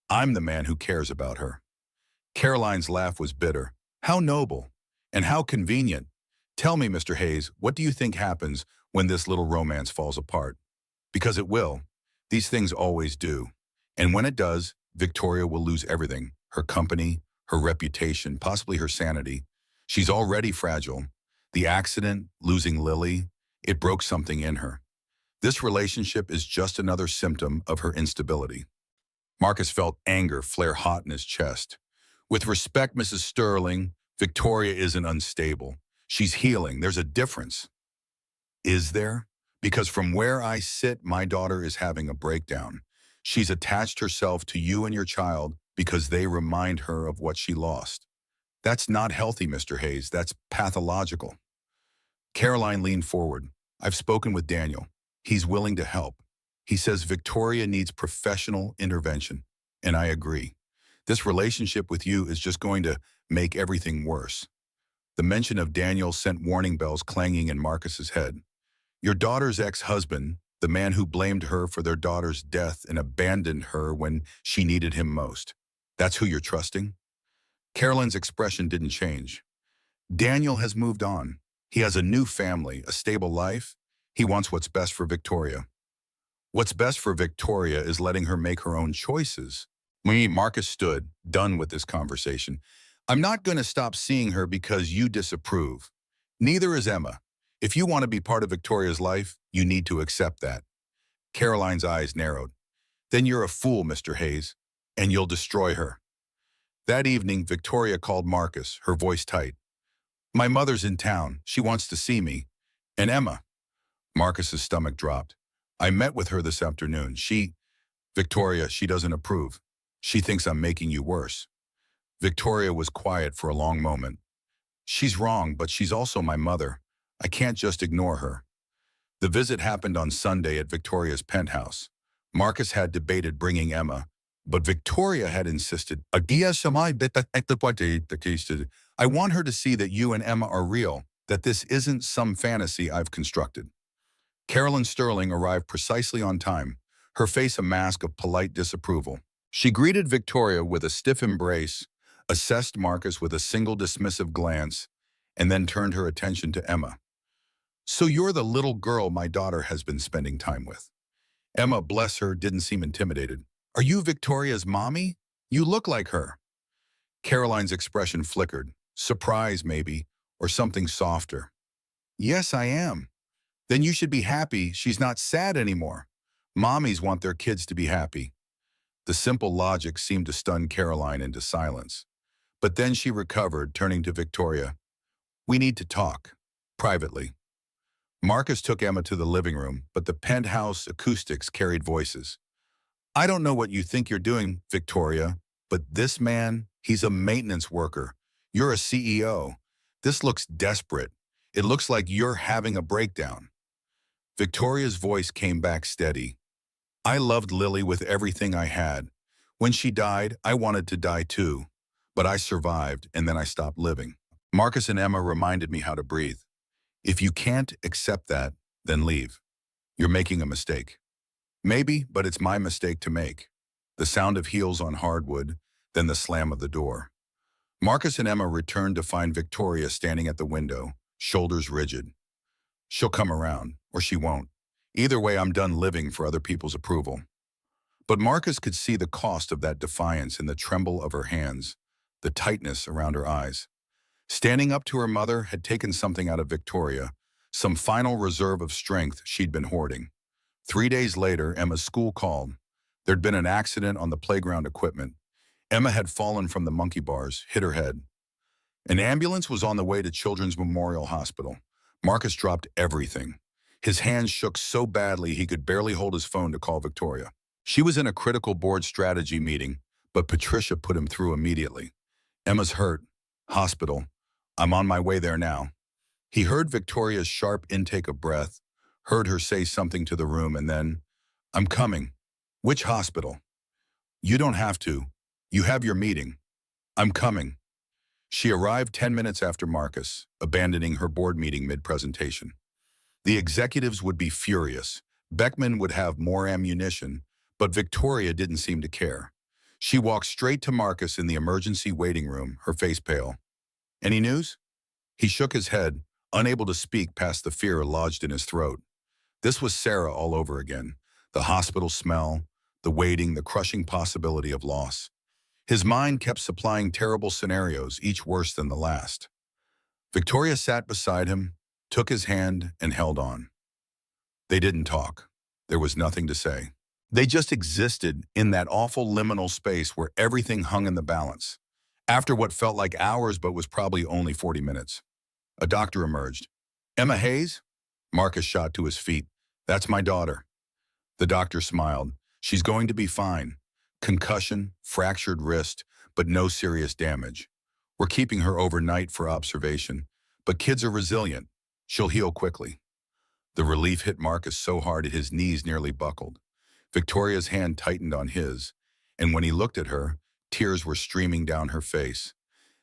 "I'm the man who cares about her." Caroline's laugh was bitter. "How noble, and how convenient. Tell me, Mr. Hayes, what do you think happens when this little romance falls apart? Because it will. These things always do. And when it does, Victoria will lose everything. Her company, her reputation, possibly her sanity. She's already fragile. The accident, losing Lily, it broke something in her. This relationship is just another symptom of her instability." Marcus felt anger flare hot in his chest. "With respect, Mrs. Sterling, Victoria isn't unstable. She's healing. There's a difference." "Is there? Because from where I sit, my daughter is having a breakdown. She's attached herself to you and your child because they remind her of what she lost. That's not healthy, Mr. Hayes. That's pathological." Caroline leaned forward. "I've spoken with Daniel. He's willing to help. He says Victoria needs professional intervention, and I agree. This relationship with you is just going to make everything worse." The mention of Daniel sent warning bells clanging in Marcus's head. "Your daughter's ex-husband, the man who blamed her for their daughter's death and abandoned her when she needed him most. That's who you're trusting?" Carolyn's expression didn't change. "Daniel has moved on. He has a new family, a stable life. He wants what's best for Victoria." "What's best for Victoria is letting her make her own choices." Marcus stood, done with this conversation. "I'm not going to stop seeing her because you disapprove. Neither is Emma. If you want to be part of Victoria's life, you need to accept that." Caroline's eyes narrowed. "Then you're a fool, Mr. Hayes, and you'll destroy her." That evening, Victoria called Marcus, her voice tight. "My mother's in town. She wants to see me. And Emma." Marcus's stomach dropped. "I met with her this afternoon. Victoria, she doesn't approve. She thinks I'm making you worse." Victoria was quiet for a long moment. "She's wrong, but she's also my mother. I can't just ignore her." The visit happened on Sunday at Victoria's penthouse. Marcus had debated bringing Emma, but Victoria had insisted, "I want her to see that you and Emma are real, that this isn't some fantasy I've constructed." Carolyn Sterling arrived precisely on time. her face a mask of polite disapproval. She greeted Victoria with a stiff embrace, assessed Marcus with a single dismissive glance, and then turned her attention to Emma. "So you're the little girl my daughter has been spending time with." Emma, bless her, didn't seem intimidated. "Are you Victoria's mommy? You look like her." Caroline's expression flickered. Surprise, maybe, or something softer. "Yes, I am." "Then you should be happy she's not sad anymore. Mommies want their kids to be happy." The simple logic seemed to stun Caroline into silence. But then she recovered, turning to Victoria. "We need to talk. Privately." Marcus took Emma to the living room, but the penthouse acoustics carried voices. "I don't know what you think you're doing, Victoria, but this man, he's a maintenance worker. You're a CEO. This looks desperate. It looks like you're having a breakdown." Victoria's voice came back steady. "I loved Lily with everything I had. When she died, I wanted to die too. But I survived, and then I stopped living." Marcus and Emma reminded me how to breathe. "If you can't accept that, then leave. You're making a mistake." "Maybe, but it's my mistake to make." The sound of heels on hardwood, then the slam of the door. Marcus and Emma returned to find Victoria standing at the window, shoulders rigid. "She'll come around, or she won't. Either way, I'm done living for other people's approval." But Marcus could see the cost of that defiance in the tremble of her hands, the tightness around her eyes. Standing up to her mother had taken something out of Victoria, some final reserve of strength she'd been hoarding. 3 days later, Emma's school called. There'd been an accident on the playground equipment. Emma had fallen from the monkey bars, hit her head. An ambulance was on the way to Children's Memorial Hospital. Marcus dropped everything. His hands shook so badly he could barely hold his phone to call Victoria. She was in a critical board strategy meeting, but Patricia put him through immediately. "Emma's hurt. Hospital. I'm on my way there now." He heard Victoria's sharp intake of breath, heard her say something to the room, and then, "I'm coming." "Which hospital?" "You don't have to. You have your meeting." "I'm coming." She arrived 10 minutes after Marcus, abandoning her board meeting mid-presentation. The executives would be furious. Beckman would have more ammunition, but Victoria didn't seem to care. She walked straight to Marcus in the emergency waiting room, her face pale. "Any news?" He shook his head, unable to speak past the fear lodged in his throat. This was Sarah all over again. The hospital smell, the waiting, the crushing possibility of loss. His mind kept supplying terrible scenarios, each worse than the last. Victoria sat beside him, took his hand, and held on. They didn't talk. There was nothing to say. They just existed in that awful liminal space where everything hung in the balance. After what felt like hours but was probably only 40 minutes. A doctor emerged. "Emma Hayes?" Marcus shot to his feet. "That's my daughter." The doctor smiled. "She's going to be fine. Concussion, fractured wrist, but no serious damage. We're keeping her overnight for observation, but kids are resilient. She'll heal quickly." The relief hit Marcus so hard his knees nearly buckled. Victoria's hand tightened on his, and when he looked at her, tears were streaming down her face.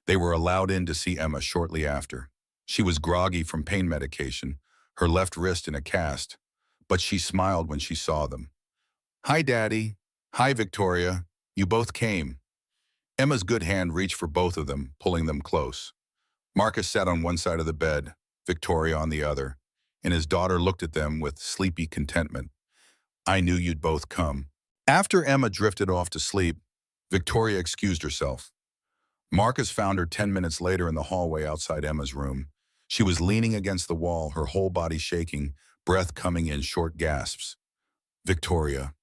They were allowed in to see Emma shortly after. She was groggy from pain medication, her left wrist in a cast, but she smiled when she saw them. "Hi, Daddy. Hi, Victoria. You both came." Emma's good hand reached for both of them, pulling them close. Marcus sat on one side of the bed, Victoria on the other, and his daughter looked at them with sleepy contentment. "I knew you'd both come." After Emma drifted off to sleep, Victoria excused herself. Marcus found her 10 minutes later in the hallway outside Emma's room. She was leaning against the wall, her whole body shaking, breath coming in short gasps. "Victoria,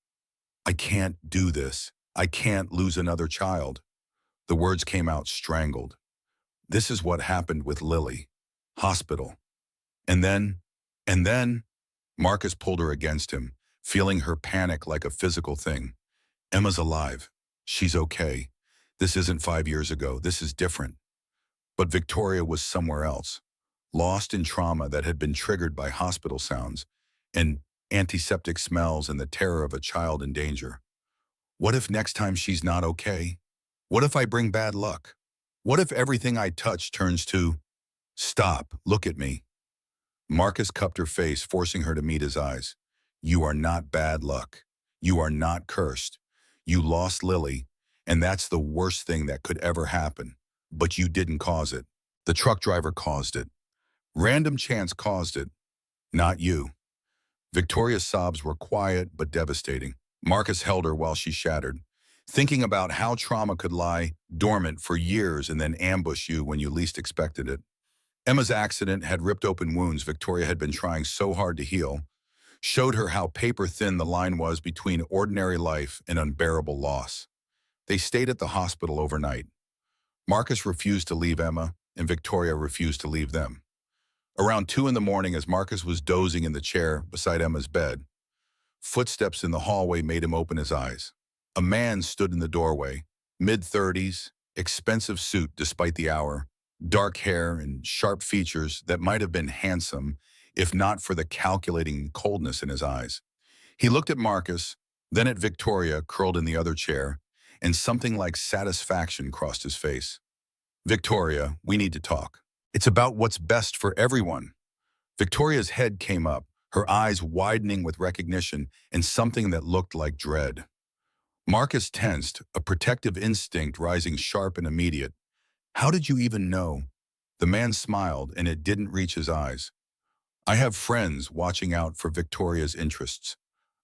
I can't do this. I can't lose another child." The words came out strangled. "This is what happened with Lily. Hospital. And then, Marcus pulled her against him, feeling her panic like a physical thing. "Emma's alive. She's okay. This isn't 5 years ago. This is different." But Victoria was somewhere else, lost in trauma that had been triggered by hospital sounds and antiseptic smells and the terror of a child in danger. What if next time she's not okay? What if I bring bad luck? What if everything I touch turns to... "Stop, look at me." Marcus cupped her face, forcing her to meet his eyes. "You are not bad luck. You are not cursed. You lost Lily, and that's the worst thing that could ever happen. But you didn't cause it. The truck driver caused it. Random chance caused it, not you. Victoria's sobs were quiet but devastating. Marcus held her while she shattered, thinking about how trauma could lie dormant for years and then ambush you when you least expected it. Emma's accident had ripped open wounds Victoria had been trying so hard to heal, showed her how paper-thin the line was between ordinary life and unbearable loss. They stayed at the hospital overnight. Marcus refused to leave Emma, and Victoria refused to leave them. Around 2 in the morning, as Marcus was dozing in the chair beside Emma's bed, footsteps in the hallway made him open his eyes. A man stood in the doorway, mid-30s, expensive suit despite the hour, dark hair and sharp features that might have been handsome if not for the calculating coldness in his eyes. He looked at Marcus, then at Victoria curled in the other chair, and something like satisfaction crossed his face. Victoria, we need to talk. It's about what's best for everyone. Victoria's head came up, her eyes widening with recognition and something that looked like dread. Marcus tensed, a protective instinct rising sharp and immediate. How did you even know? The man smiled, and it didn't reach his eyes. I have friends watching out for Victoria's interests.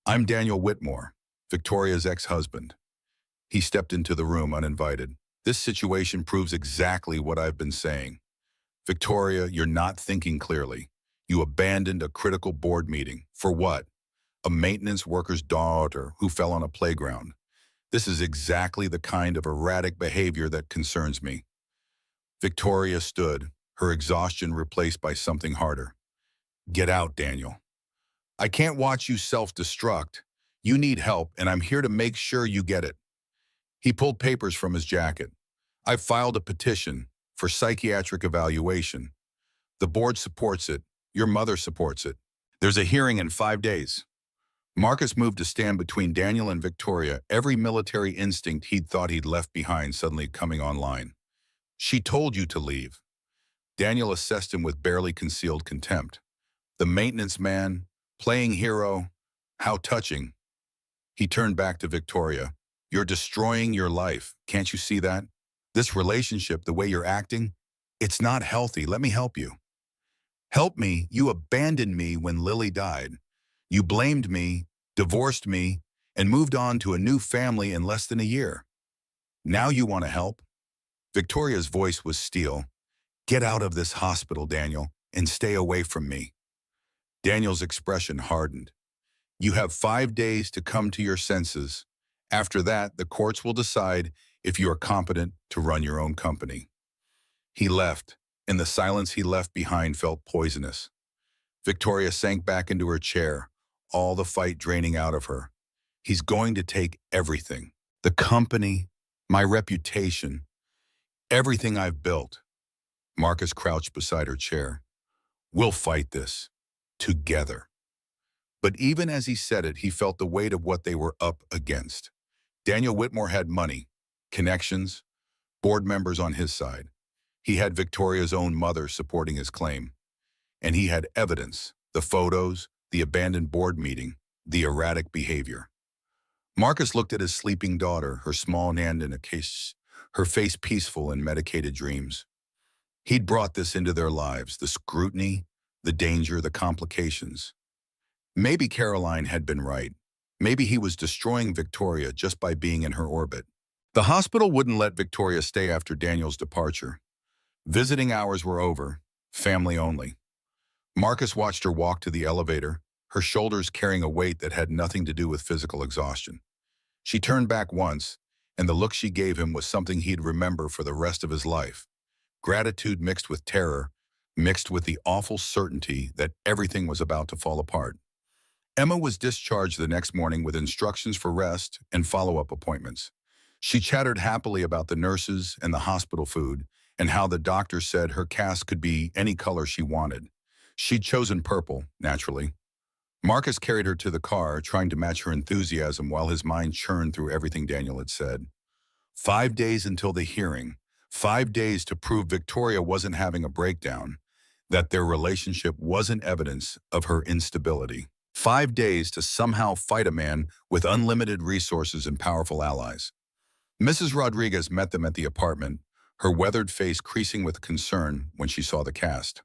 I'm Daniel Whitmore, Victoria's ex-husband. He stepped into the room uninvited. This situation proves exactly what I've been saying. Victoria, you're not thinking clearly. You abandoned a critical board meeting. For what? A maintenance worker's daughter who fell on a playground. This is exactly the kind of erratic behavior that concerns me. Victoria stood, her exhaustion replaced by something harder. Get out, Daniel. I can't watch you self-destruct. You need help, and I'm here to make sure you get it. He pulled papers from his jacket. I've filed a petition for psychiatric evaluation. The board supports it. Your mother supports it. There's a hearing in 5 days. Marcus moved to stand between Daniel and Victoria, every military instinct he'd thought he'd left behind suddenly coming online. She told you to leave. Daniel assessed him with barely concealed contempt. The maintenance man, playing hero, how touching. He turned back to Victoria. You're destroying your life. Can't you see that? This relationship, the way you're acting, it's not healthy. Let me help you. Help me. You abandoned me when Lily died. You blamed me, divorced me, and moved on to a new family in less than a year. Now you want to help? Victoria's voice was steel. Get out of this hospital, Daniel, and stay away from me. Daniel's expression hardened. You have 5 days to come to your senses. After that, the courts will decide if you are competent to run your own company. He left, and the silence he left behind felt poisonous. Victoria sank back into her chair, all the fight draining out of her. He's going to take everything. The company, my reputation, everything I've built. Marcus crouched beside her chair. We'll fight this. Together. But even as he said it, he felt the weight of what they were up against. Daniel Whitmore had money, connections, board members on his side. He had Victoria's own mother supporting his claim. And he had evidence, the photos, the abandoned board meeting, the erratic behavior. Marcus looked at his sleeping daughter, her small hand in a case, her face peaceful in medicated dreams. He'd brought this into their lives, the scrutiny, the danger, the complications. Maybe Caroline had been right. Maybe he was destroying Victoria just by being in her orbit. The hospital wouldn't let Victoria stay after Daniel's departure. Visiting hours were over, family only. Marcus watched her walk to the elevator, her shoulders carrying a weight that had nothing to do with physical exhaustion. She turned back once, and the look she gave him was something he'd remember for the rest of his life. Gratitude mixed with terror, mixed with the awful certainty that everything was about to fall apart. Emma was discharged the next morning with instructions for rest and follow-up appointments. She chattered happily about the nurses and the hospital food and how the doctor said her cast could be any color she wanted. She'd chosen purple, naturally. Marcus carried her to the car, trying to match her enthusiasm while his mind churned through everything Daniel had said. 5 days until the hearing. 5 days to prove Victoria wasn't having a breakdown, that their relationship wasn't evidence of her instability. 5 days to somehow fight a man with unlimited resources and powerful allies. Mrs. Rodriguez met them at the apartment, her weathered face creasing with concern when she saw the cast.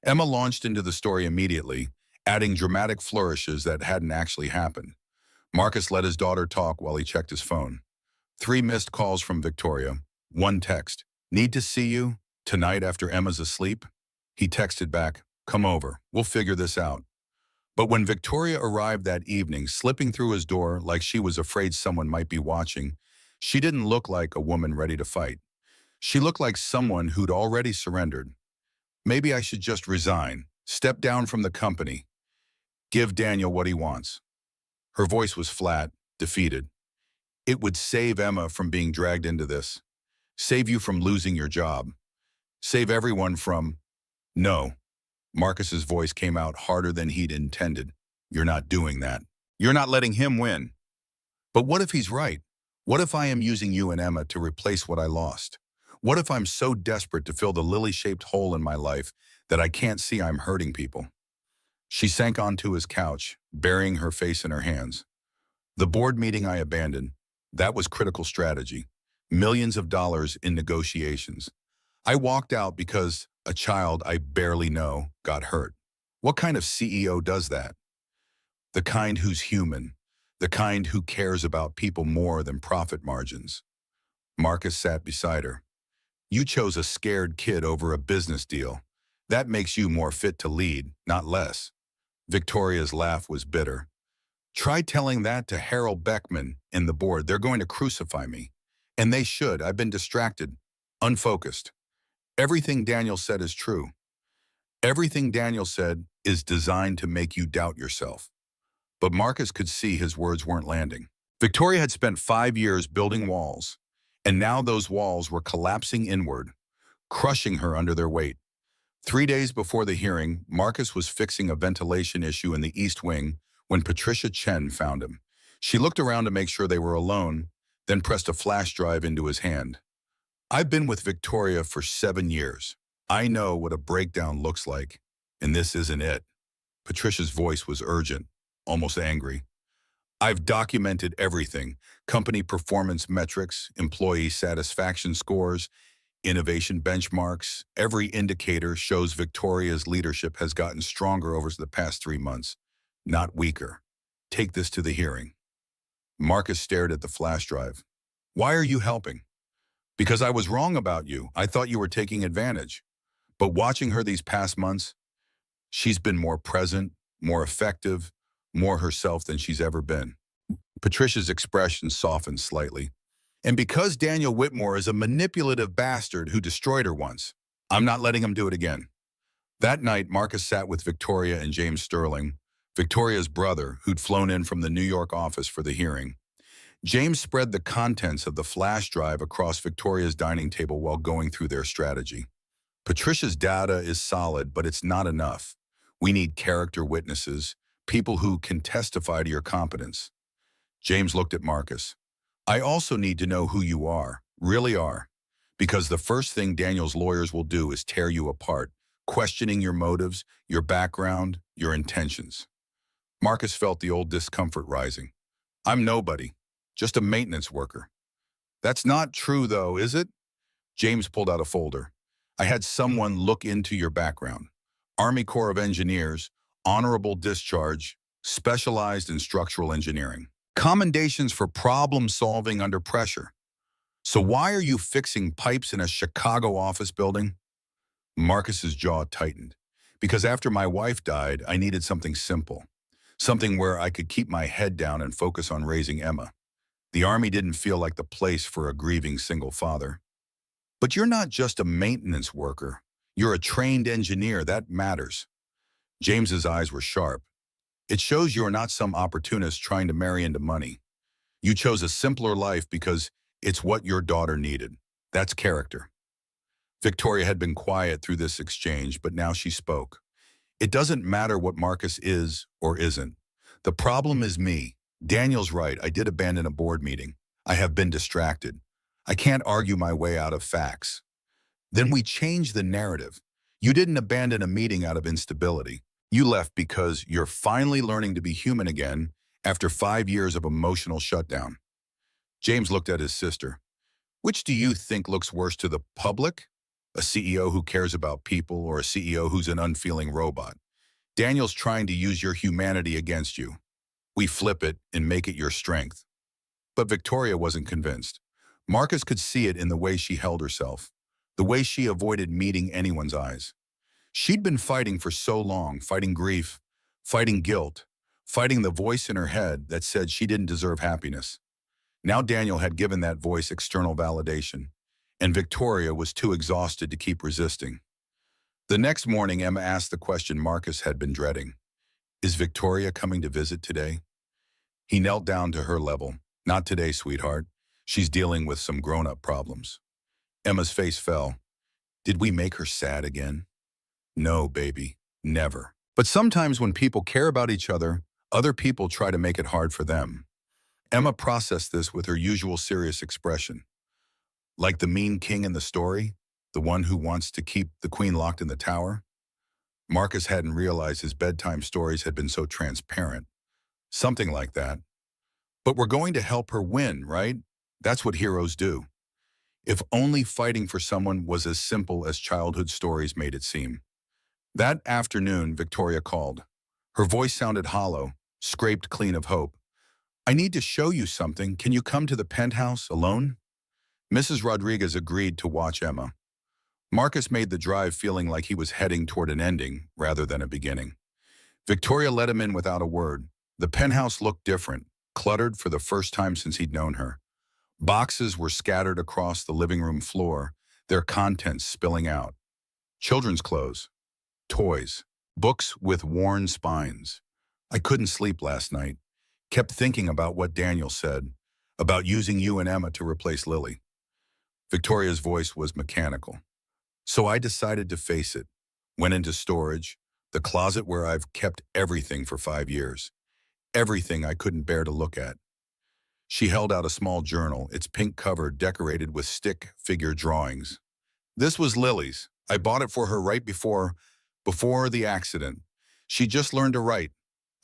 Emma launched into the story immediately, adding dramatic flourishes that hadn't actually happened. Marcus let his daughter talk while he checked his phone. 3 missed calls from Victoria, 1 text. Need to see you? Tonight after Emma's asleep? He texted back, come over, we'll figure this out. But when Victoria arrived that evening, slipping through his door like she was afraid someone might be watching, she didn't look like a woman ready to fight. She looked like someone who'd already surrendered. Maybe I should just resign, step down from the company, give Daniel what he wants. Her voice was flat, defeated. It would save Emma from being dragged into this. Save you from losing your job. Save everyone from... No. Marcus's voice came out harder than he'd intended. You're not doing that. You're not letting him win. But what if he's right? What if I am using you and Emma to replace what I lost? What if I'm so desperate to fill the lily-shaped hole in my life that I can't see I'm hurting people? She sank onto his couch, burying her face in her hands. The board meeting I abandoned, that was critical strategy. Millions of dollars in negotiations. I walked out because a child I barely know got hurt. What kind of CEO does that? The kind who's human. The kind who cares about people more than profit margins. Marcus sat beside her. You chose a scared kid over a business deal. That makes you more fit to lead, not less. Victoria's laugh was bitter. Try telling that to Harold Beckman in the board. They're going to crucify me. And they should. I've been distracted, unfocused. Everything Daniel said is true. Everything Daniel said is designed to make you doubt yourself. But Marcus could see his words weren't landing. Victoria had spent 5 years building walls, and now those walls were collapsing inward, crushing her under their weight. 3 days before the hearing, Marcus was fixing a ventilation issue in the East Wing when Patricia Chen found him. She looked around to make sure they were alone, then pressed a flash drive into his hand. I've been with Victoria for 7 years. I know what a breakdown looks like, and this isn't it. Patricia's voice was urgent, almost angry. I've documented everything: company performance metrics, employee satisfaction scores, innovation benchmarks. Every indicator shows Victoria's leadership has gotten stronger over the past 3 months, not weaker. Take this to the hearing. Marcus stared at the flash drive. Why are you helping? Because I was wrong about you. I thought you were taking advantage. But watching her these past months, she's been more present, more effective, more herself than she's ever been. Patricia's expression softened slightly. And because Daniel Whitmore is a manipulative bastard who destroyed her once, I'm not letting him do it again. That night, Marcus sat with Victoria and James Sterling, Victoria's brother, who'd flown in from the New York office for the hearing. James spread the contents of the flash drive across Victoria's dining table while going through their strategy. Patricia's data is solid, but it's not enough. We need character witnesses, people who can testify to your competence. James looked at Marcus. I also need to know who you are, really are, because the first thing Daniel's lawyers will do is tear you apart, questioning your motives, your background, your intentions. Marcus felt the old discomfort rising. I'm nobody. Just a maintenance worker. That's not true, though, is it? James pulled out a folder. I had someone look into your background. Army Corps of Engineers, honorable discharge, specialized in structural engineering. Commendations for problem solving under pressure. So why are you fixing pipes in a Chicago office building? Marcus's jaw tightened. Because after my wife died, I needed something simple. Something where I could keep my head down and focus on raising Emma. The Army didn't feel like the place for a grieving single father. But you're not just a maintenance worker. You're a trained engineer. That matters. James's eyes were sharp. It shows you're not some opportunist trying to marry into money. You chose a simpler life because it's what your daughter needed. That's character. Victoria had been quiet through this exchange, but now she spoke. It doesn't matter what Marcus is or isn't. The problem is me. Daniel's right. I did abandon a board meeting. I have been distracted. I can't argue my way out of facts. Then we change the narrative. You didn't abandon a meeting out of instability. You left because you're finally learning to be human again after 5 years of emotional shutdown. James looked at his sister. Which do you think looks worse to the public? A CEO who cares about people or a CEO who's an unfeeling robot? Daniel's trying to use your humanity against you. We flip it and make it your strength. But Victoria wasn't convinced. Marcus could see it in the way she held herself, the way she avoided meeting anyone's eyes. She'd been fighting for so long, fighting grief, fighting guilt, fighting the voice in her head that said she didn't deserve happiness. Now Daniel had given that voice external validation, and Victoria was too exhausted to keep resisting. The next morning, Emma asked the question Marcus had been dreading. Is Victoria coming to visit today? He knelt down to her level. Not today, sweetheart. She's dealing with some grown-up problems. Emma's face fell. Did we make her sad again? No, baby, never. But sometimes when people care about each other, other people try to make it hard for them. Emma processed this with her usual serious expression. Like the mean king in the story, the one who wants to keep the queen locked in the tower? Marcus hadn't realized his bedtime stories had been so transparent. Something like that. But we're going to help her win, right? That's what heroes do. If only fighting for someone was as simple as childhood stories made it seem. That afternoon, Victoria called. Her voice sounded hollow, scraped clean of hope. I need to show you something. Can you come to the penthouse alone? Mrs. Rodriguez agreed to watch Emma. Marcus made the drive feeling like he was heading toward an ending rather than a beginning. Victoria let him in without a word. The penthouse looked different, cluttered for the first time since he'd known her. Boxes were scattered across the living room floor, their contents spilling out. Children's clothes, toys, books with worn spines. I couldn't sleep last night. Kept thinking about what Daniel said, about using you and Emma to replace Lily. Victoria's voice was mechanical. So I decided to face it. Went into storage, the closet where I've kept everything for 5 years. Everything I couldn't bear to look at. She held out a small journal, its pink cover decorated with stick figure drawings. This was Lily's. I bought it for her right before the accident. She just learned to write.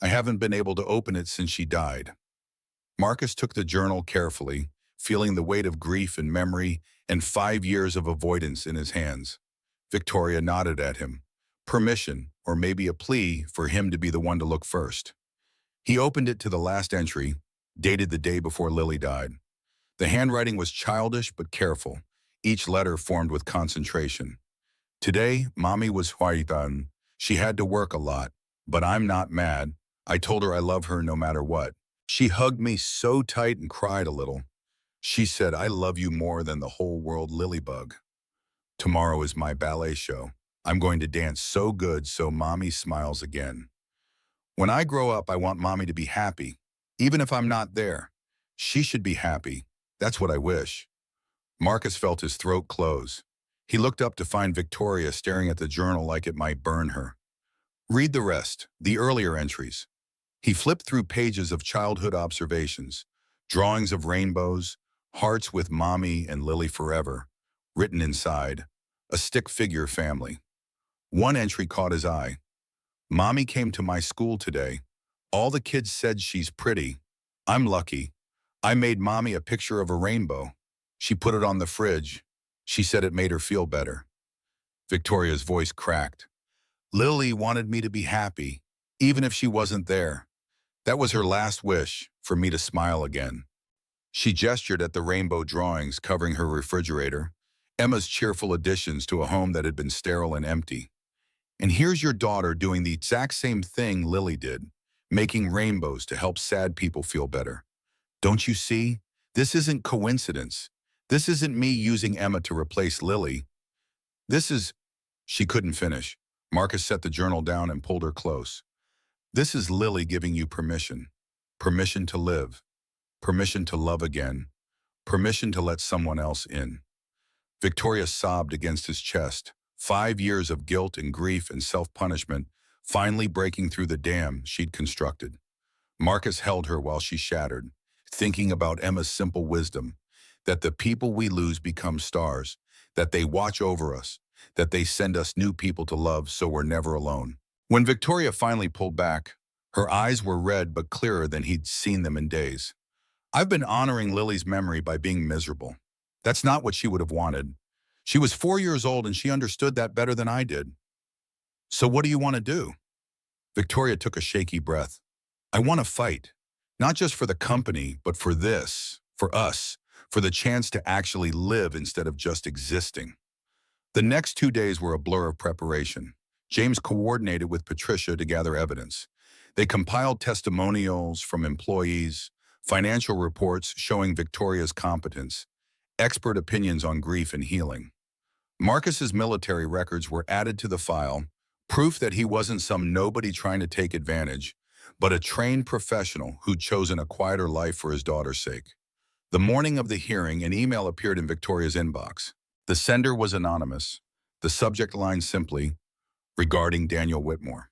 I haven't been able to open it since she died. Marcus took the journal carefully, feeling the weight of grief and memory and 5 years of avoidance in his hands. Victoria nodded at him. Permission, or maybe a plea for him to be the one to look first. He opened it to the last entry, dated the day before Lily died. The handwriting was childish but careful, each letter formed with concentration. Today, Mommy was huaitan. She had to work a lot, but I'm not mad. I told her I love her no matter what. She hugged me so tight and cried a little. She said, I love you more than the whole world, Lilybug. Tomorrow is my ballet show. I'm going to dance so good so Mommy smiles again. When I grow up, I want Mommy to be happy, even if I'm not there. She should be happy. That's what I wish. Marcus felt his throat close. He looked up to find Victoria staring at the journal like it might burn her. Read the rest, the earlier entries. He flipped through pages of childhood observations, drawings of rainbows, hearts with Mommy and Lily forever, written inside, a stick figure family. One entry caught his eye. Mommy came to my school today. All the kids said she's pretty. I'm lucky. I made Mommy a picture of a rainbow. She put it on the fridge. She said it made her feel better. Victoria's voice cracked. Lily wanted me to be happy, even if she wasn't there. That was her last wish, for me to smile again. She gestured at the rainbow drawings covering her refrigerator, Emma's cheerful additions to a home that had been sterile and empty. And here's your daughter doing the exact same thing Lily did, making rainbows to help sad people feel better. Don't you see? This isn't coincidence. This isn't me using Emma to replace Lily. This is... She couldn't finish. Marcus set the journal down and pulled her close. This is Lily giving you permission. Permission to live. Permission to love again. Permission to let someone else in. Victoria sobbed against his chest. 5 years of guilt and grief and self-punishment finally breaking through the dam she'd constructed. Marcus held her while she shattered, thinking about Emma's simple wisdom, that the people we lose become stars, that they watch over us, that they send us new people to love so we're never alone. When Victoria finally pulled back, her eyes were red but clearer than he'd seen them in days. I've been honoring Lily's memory by being miserable. That's not what she would have wanted. She was 4 years old and she understood that better than I did. So what do you want to do? Victoria took a shaky breath. I want to fight. Not just for the company, but for this, for us, for the chance to actually live instead of just existing. The next 2 days were a blur of preparation. James coordinated with Patricia to gather evidence. They compiled testimonials from employees, financial reports showing Victoria's competence, expert opinions on grief and healing. Marcus's military records were added to the file, proof that he wasn't some nobody trying to take advantage, but a trained professional who'd chosen a quieter life for his daughter's sake. The morning of the hearing, an email appeared in Victoria's inbox. The sender was anonymous. The subject line simply, regarding Daniel Whitmore.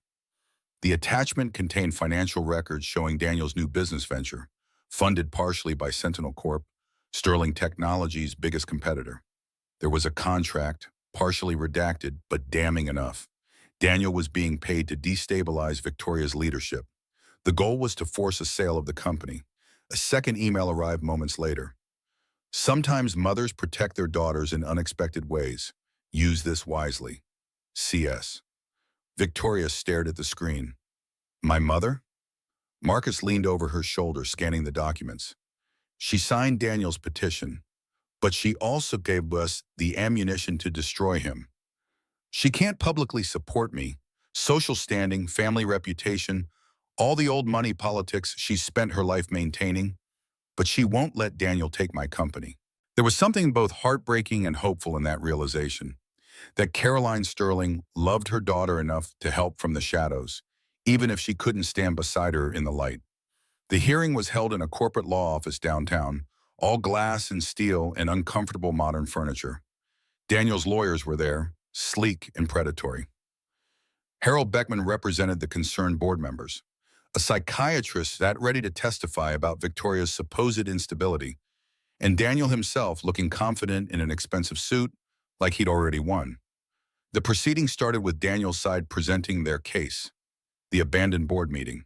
The attachment contained financial records showing Daniel's new business venture, funded partially by Sentinel Corp, Sterling Technologies' biggest competitor. There was a contract, partially redacted, but damning enough. Daniel was being paid to destabilize Victoria's leadership. The goal was to force a sale of the company. A second email arrived moments later. Sometimes mothers protect their daughters in unexpected ways. Use this wisely. CS. Victoria stared at the screen. My mother? Marcus leaned over her shoulder, scanning the documents. She signed Daniel's petition, but she also gave us the ammunition to destroy him. She can't publicly support me. Social standing, family reputation, all the old money politics she's spent her life maintaining, but she won't let Daniel take my company. There was something both heartbreaking and hopeful in that realization, that Caroline Sterling loved her daughter enough to help from the shadows, even if she couldn't stand beside her in the light. The hearing was held in a corporate law office downtown, all glass and steel and uncomfortable modern furniture. Daniel's lawyers were there, sleek and predatory. Harold Beckman represented the concerned board members. A psychiatrist sat ready to testify about Victoria's supposed instability, and Daniel himself looking confident in an expensive suit like he'd already won. The proceedings started with Daniel's side presenting their case, the abandoned board meeting.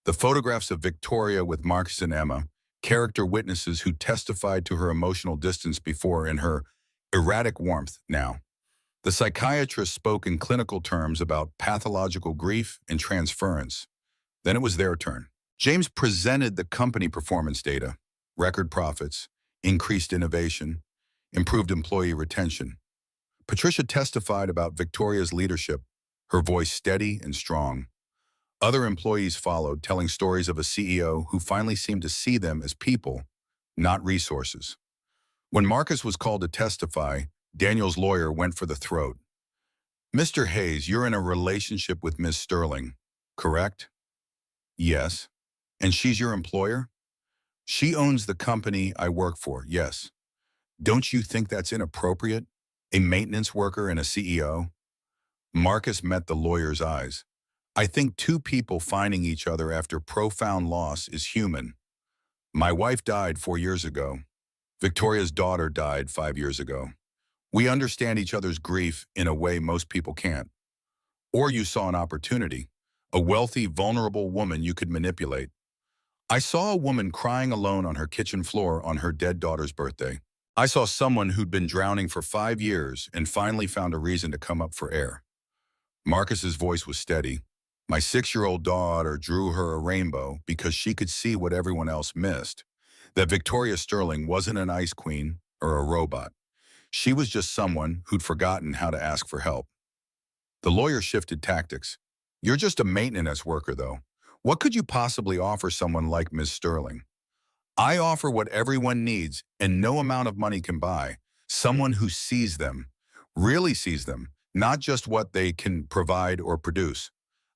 The photographs of Victoria with Marcus and Emma, character witnesses who testified to her emotional distance before and her erratic warmth now. The psychiatrist spoke in clinical terms about pathological grief and transference. Then it was their turn. James presented the company performance data, record profits, increased innovation, improved employee retention. Patricia testified about Victoria's leadership, her voice steady and strong. Other employees followed, telling stories of a CEO who finally seemed to see them as people, not resources. When Marcus was called to testify, Daniel's lawyer went for the throat. Mr. Hayes, you're in a relationship with Ms. Sterling, correct? Yes. And she's your employer? She owns the company I work for, yes. Don't you think that's inappropriate? A maintenance worker and a CEO? Marcus met the lawyer's eyes. I think two people finding each other after profound loss is human. My wife died 4 years ago. Victoria's daughter died 5 years ago. We understand each other's grief in a way most people can't. Or you saw an opportunity, a wealthy, vulnerable woman you could manipulate. I saw a woman crying alone on her kitchen floor on her dead daughter's birthday. I saw someone who'd been drowning for 5 years and finally found a reason to come up for air. Marcus's voice was steady. My 6-year-old daughter drew her a rainbow because she could see what everyone else missed, that Victoria Sterling wasn't an ice queen or a robot. She was just someone who'd forgotten how to ask for help. The lawyer shifted tactics. You're just a maintenance worker, though. What could you possibly offer someone like Ms. Sterling? I offer what everyone needs and no amount of money can buy. Someone who sees them, really sees them, not just what they can provide or produce.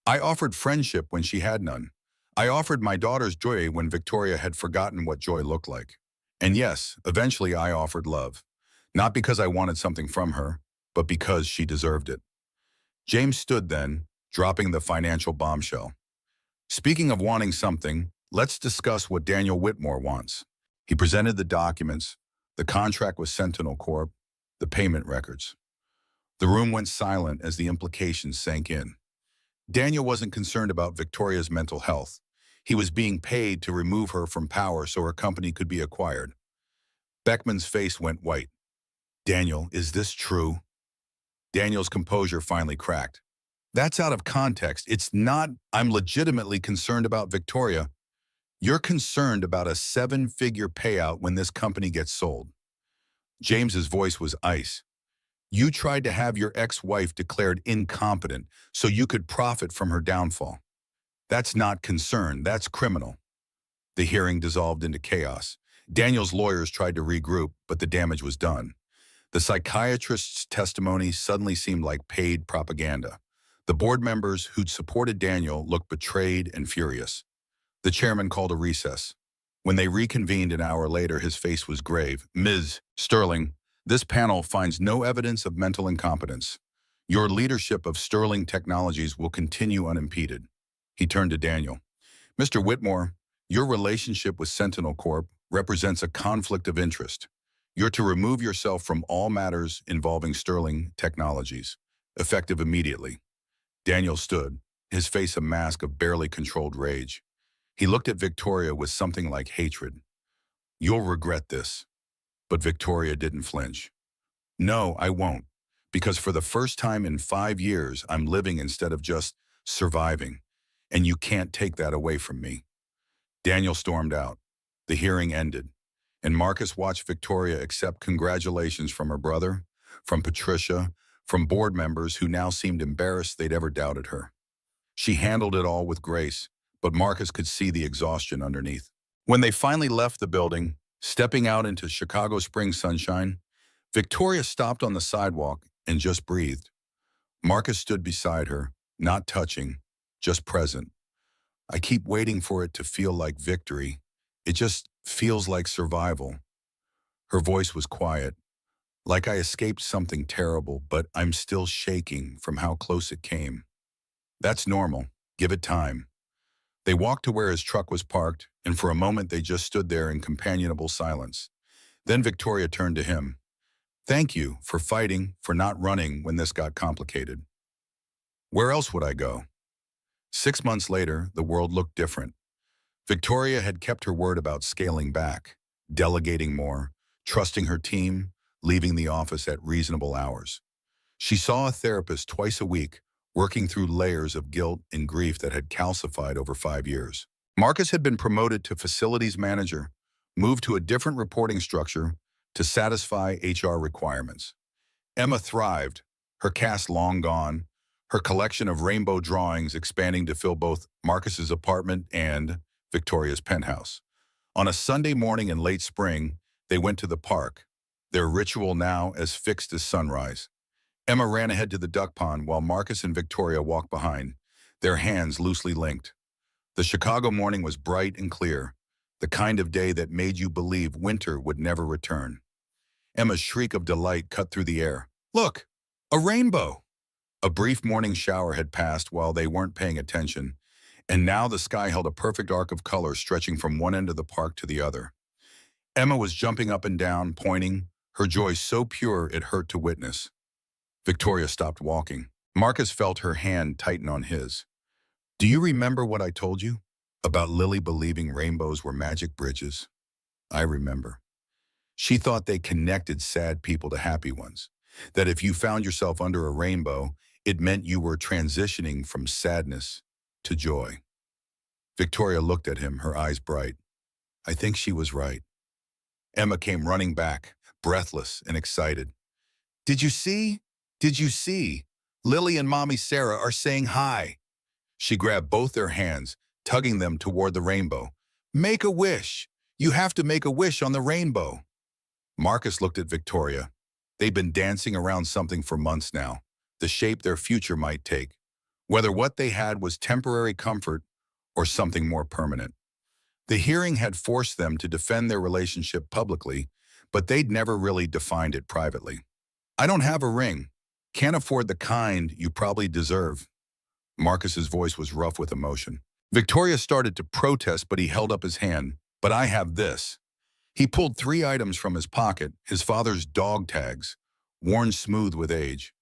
I offered friendship when she had none. I offered my daughter's joy when Victoria had forgotten what joy looked like. And yes, eventually I offered love. Not because I wanted something from her, but because she deserved it. James stood then, dropping the financial bombshell. Speaking of wanting something, let's discuss what Daniel Whitmore wants. He presented the documents, the contract with Sentinel Corp, the payment records. The room went silent as the implications sank in. Daniel wasn't concerned about Victoria's mental health. He was being paid to remove her from power so her company could be acquired. Beckman's face went white. Daniel, is this true? Daniel's composure finally cracked. That's out of context. It's not, I'm legitimately concerned about Victoria. You're concerned about a seven-figure payout when this company gets sold. James's voice was ice. You tried to have your ex-wife declared incompetent so you could profit from her downfall. That's not concern, that's criminal. The hearing dissolved into chaos. Daniel's lawyers tried to regroup, but the damage was done. The psychiatrist's testimony suddenly seemed like paid propaganda. The board members who'd supported Daniel looked betrayed and furious. The chairman called a recess. When they reconvened an hour later, his face was grave. Ms. Sterling, this panel finds no evidence of mental incompetence. Your leadership of Sterling Technologies will continue unimpeded. He turned to Daniel. Mr. Whitmore, your relationship with Sentinel Corp represents a conflict of interest. You're to remove yourself from all matters involving Sterling Technologies, effective immediately. Daniel stood, his face a mask of barely controlled rage. He looked at Victoria with something like hatred. You'll regret this. But Victoria didn't flinch. No, I won't, because for the first time in 5 years, I'm living instead of just surviving, and you can't take that away from me. Daniel stormed out. The hearing ended, and Marcus watched Victoria accept congratulations from her brother, from Patricia, from board members who now seemed embarrassed they'd ever doubted her. She handled it all with grace, but Marcus could see the exhaustion underneath. When they finally left the building, stepping out into Chicago spring sunshine, Victoria stopped on the sidewalk and just breathed. Marcus stood beside her, not touching, just present. I keep waiting for it to feel like victory. It just feels like survival. Her voice was quiet, like I escaped something terrible, but I'm still shaking from how close it came. That's normal. Give it time. They walked to where his truck was parked, and for a moment they just stood there in companionable silence. Then Victoria turned to him. Thank you for fighting, for not running when this got complicated. Where else would I go? 6 months later, the world looked different. Victoria had kept her word about scaling back, delegating more, trusting her team, leaving the office at reasonable hours. She saw a therapist twice a week, working through layers of guilt and grief that had calcified over 5 years. Marcus had been promoted to facilities manager, moved to a different reporting structure to satisfy HR requirements. Emma thrived, her cast long gone, her collection of rainbow drawings expanding to fill both Marcus's apartment and Victoria's penthouse. On a Sunday morning in late spring, they went to the park, their ritual now as fixed as sunrise. Emma ran ahead to the duck pond while Marcus and Victoria walked behind, their hands loosely linked. The Chicago morning was bright and clear, the kind of day that made you believe winter would never return. Emma's shriek of delight cut through the air. Look, a rainbow! A brief morning shower had passed while they weren't paying attention, and now the sky held a perfect arc of color stretching from one end of the park to the other. Emma was jumping up and down, pointing, her joy so pure it hurt to witness. Victoria stopped walking. Marcus felt her hand tighten on his. Do you remember what I told you? About Lily believing rainbows were magic bridges? I remember. She thought they connected sad people to happy ones. That if you found yourself under a rainbow, it meant you were transitioning from sadness to joy. Victoria looked at him, her eyes bright. I think she was right. Emma came running back, breathless and excited. Did you see? Did you see? Lily and Mommy Sarah are saying hi. She grabbed both their hands, tugging them toward the rainbow. Make a wish. You have to make a wish on the rainbow. Marcus looked at Victoria. They'd been dancing around something for months now, the shape their future might take, whether what they had was temporary comfort or something more permanent. The hearing had forced them to defend their relationship publicly, but they'd never really defined it privately. I don't have a ring. Can't afford the kind you probably deserve. Marcus's voice was rough with emotion. Victoria started to protest, but he held up his hand. But I have this. He pulled 3 items from his pocket, his father's dog tags, worn smooth with age.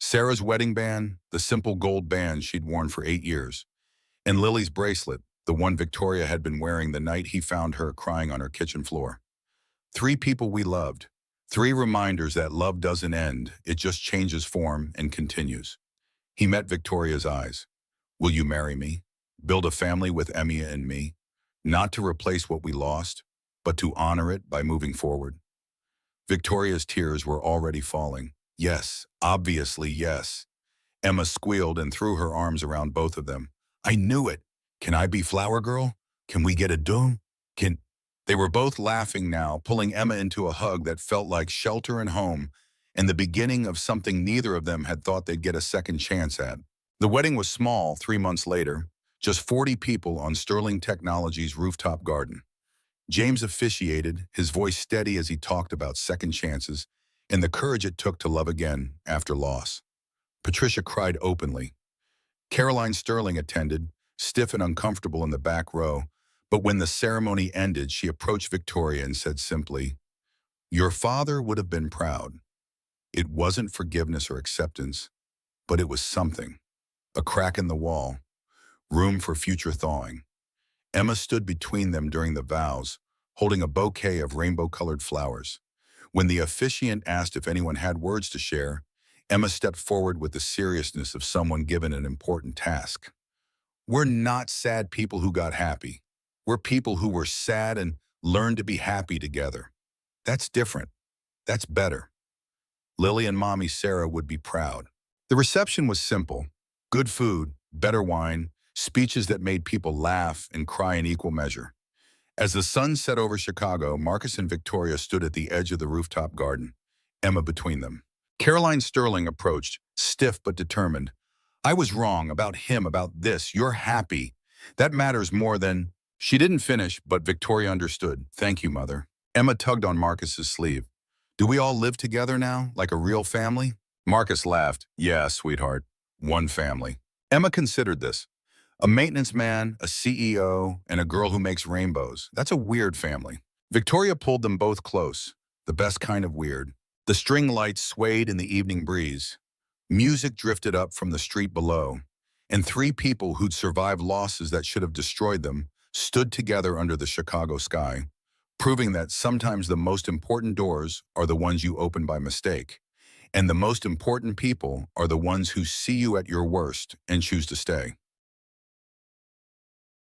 Sarah's wedding band, the simple gold band she'd worn for 8 years, and Lily's bracelet, the one Victoria had been wearing the night he found her crying on her kitchen floor. 3 people we loved. 3 reminders that love doesn't end, it just changes form and continues. He met Victoria's eyes. Will you marry me? Build a family with Emmy and me? Not to replace what we lost, but to honor it by moving forward. Victoria's tears were already falling. Yes, obviously yes. Emma squealed and threw her arms around both of them. I knew it. Can I be flower girl? Can we get a doom? Can... They were both laughing now, pulling Emma into a hug that felt like shelter and home, and the beginning of something neither of them had thought they'd get a second chance at. The wedding was small 3 months later, just 40 people on Sterling Technologies' rooftop garden. James officiated, his voice steady as he talked about second chances and the courage it took to love again after loss. Patricia cried openly. Caroline Sterling attended, stiff and uncomfortable in the back row, but when the ceremony ended, she approached Victoria and said simply, "Your father would have been proud." It wasn't forgiveness or acceptance, but it was something. A crack in the wall, room for future thawing. Emma stood between them during the vows, holding a bouquet of rainbow-colored flowers. When the officiant asked if anyone had words to share, Emma stepped forward with the seriousness of someone given an important task. We're not sad people who got happy. We're people who were sad and learned to be happy together. That's different. That's better. Lily and Mommy Sarah would be proud. The reception was simple. Good food, better wine, speeches that made people laugh and cry in equal measure. As the sun set over Chicago, Marcus and Victoria stood at the edge of the rooftop garden, Emma between them. Caroline Sterling approached, stiff but determined. I was wrong about him, about this. You're happy. That matters more than... She didn't finish, but Victoria understood. Thank you, Mother. Emma tugged on Marcus's sleeve. Do we all live together now, like a real family? Marcus laughed. Yeah, sweetheart. One family. Emma considered this. A maintenance man, a CEO, and a girl who makes rainbows. That's a weird family. Victoria pulled them both close. The best kind of weird. The string lights swayed in the evening breeze. Music drifted up from the street below. And 3 people who'd survived losses that should have destroyed them stood together under the Chicago sky, proving that sometimes the most important doors are the ones you open by mistake, and the most important people are the ones who see you at your worst and choose to stay.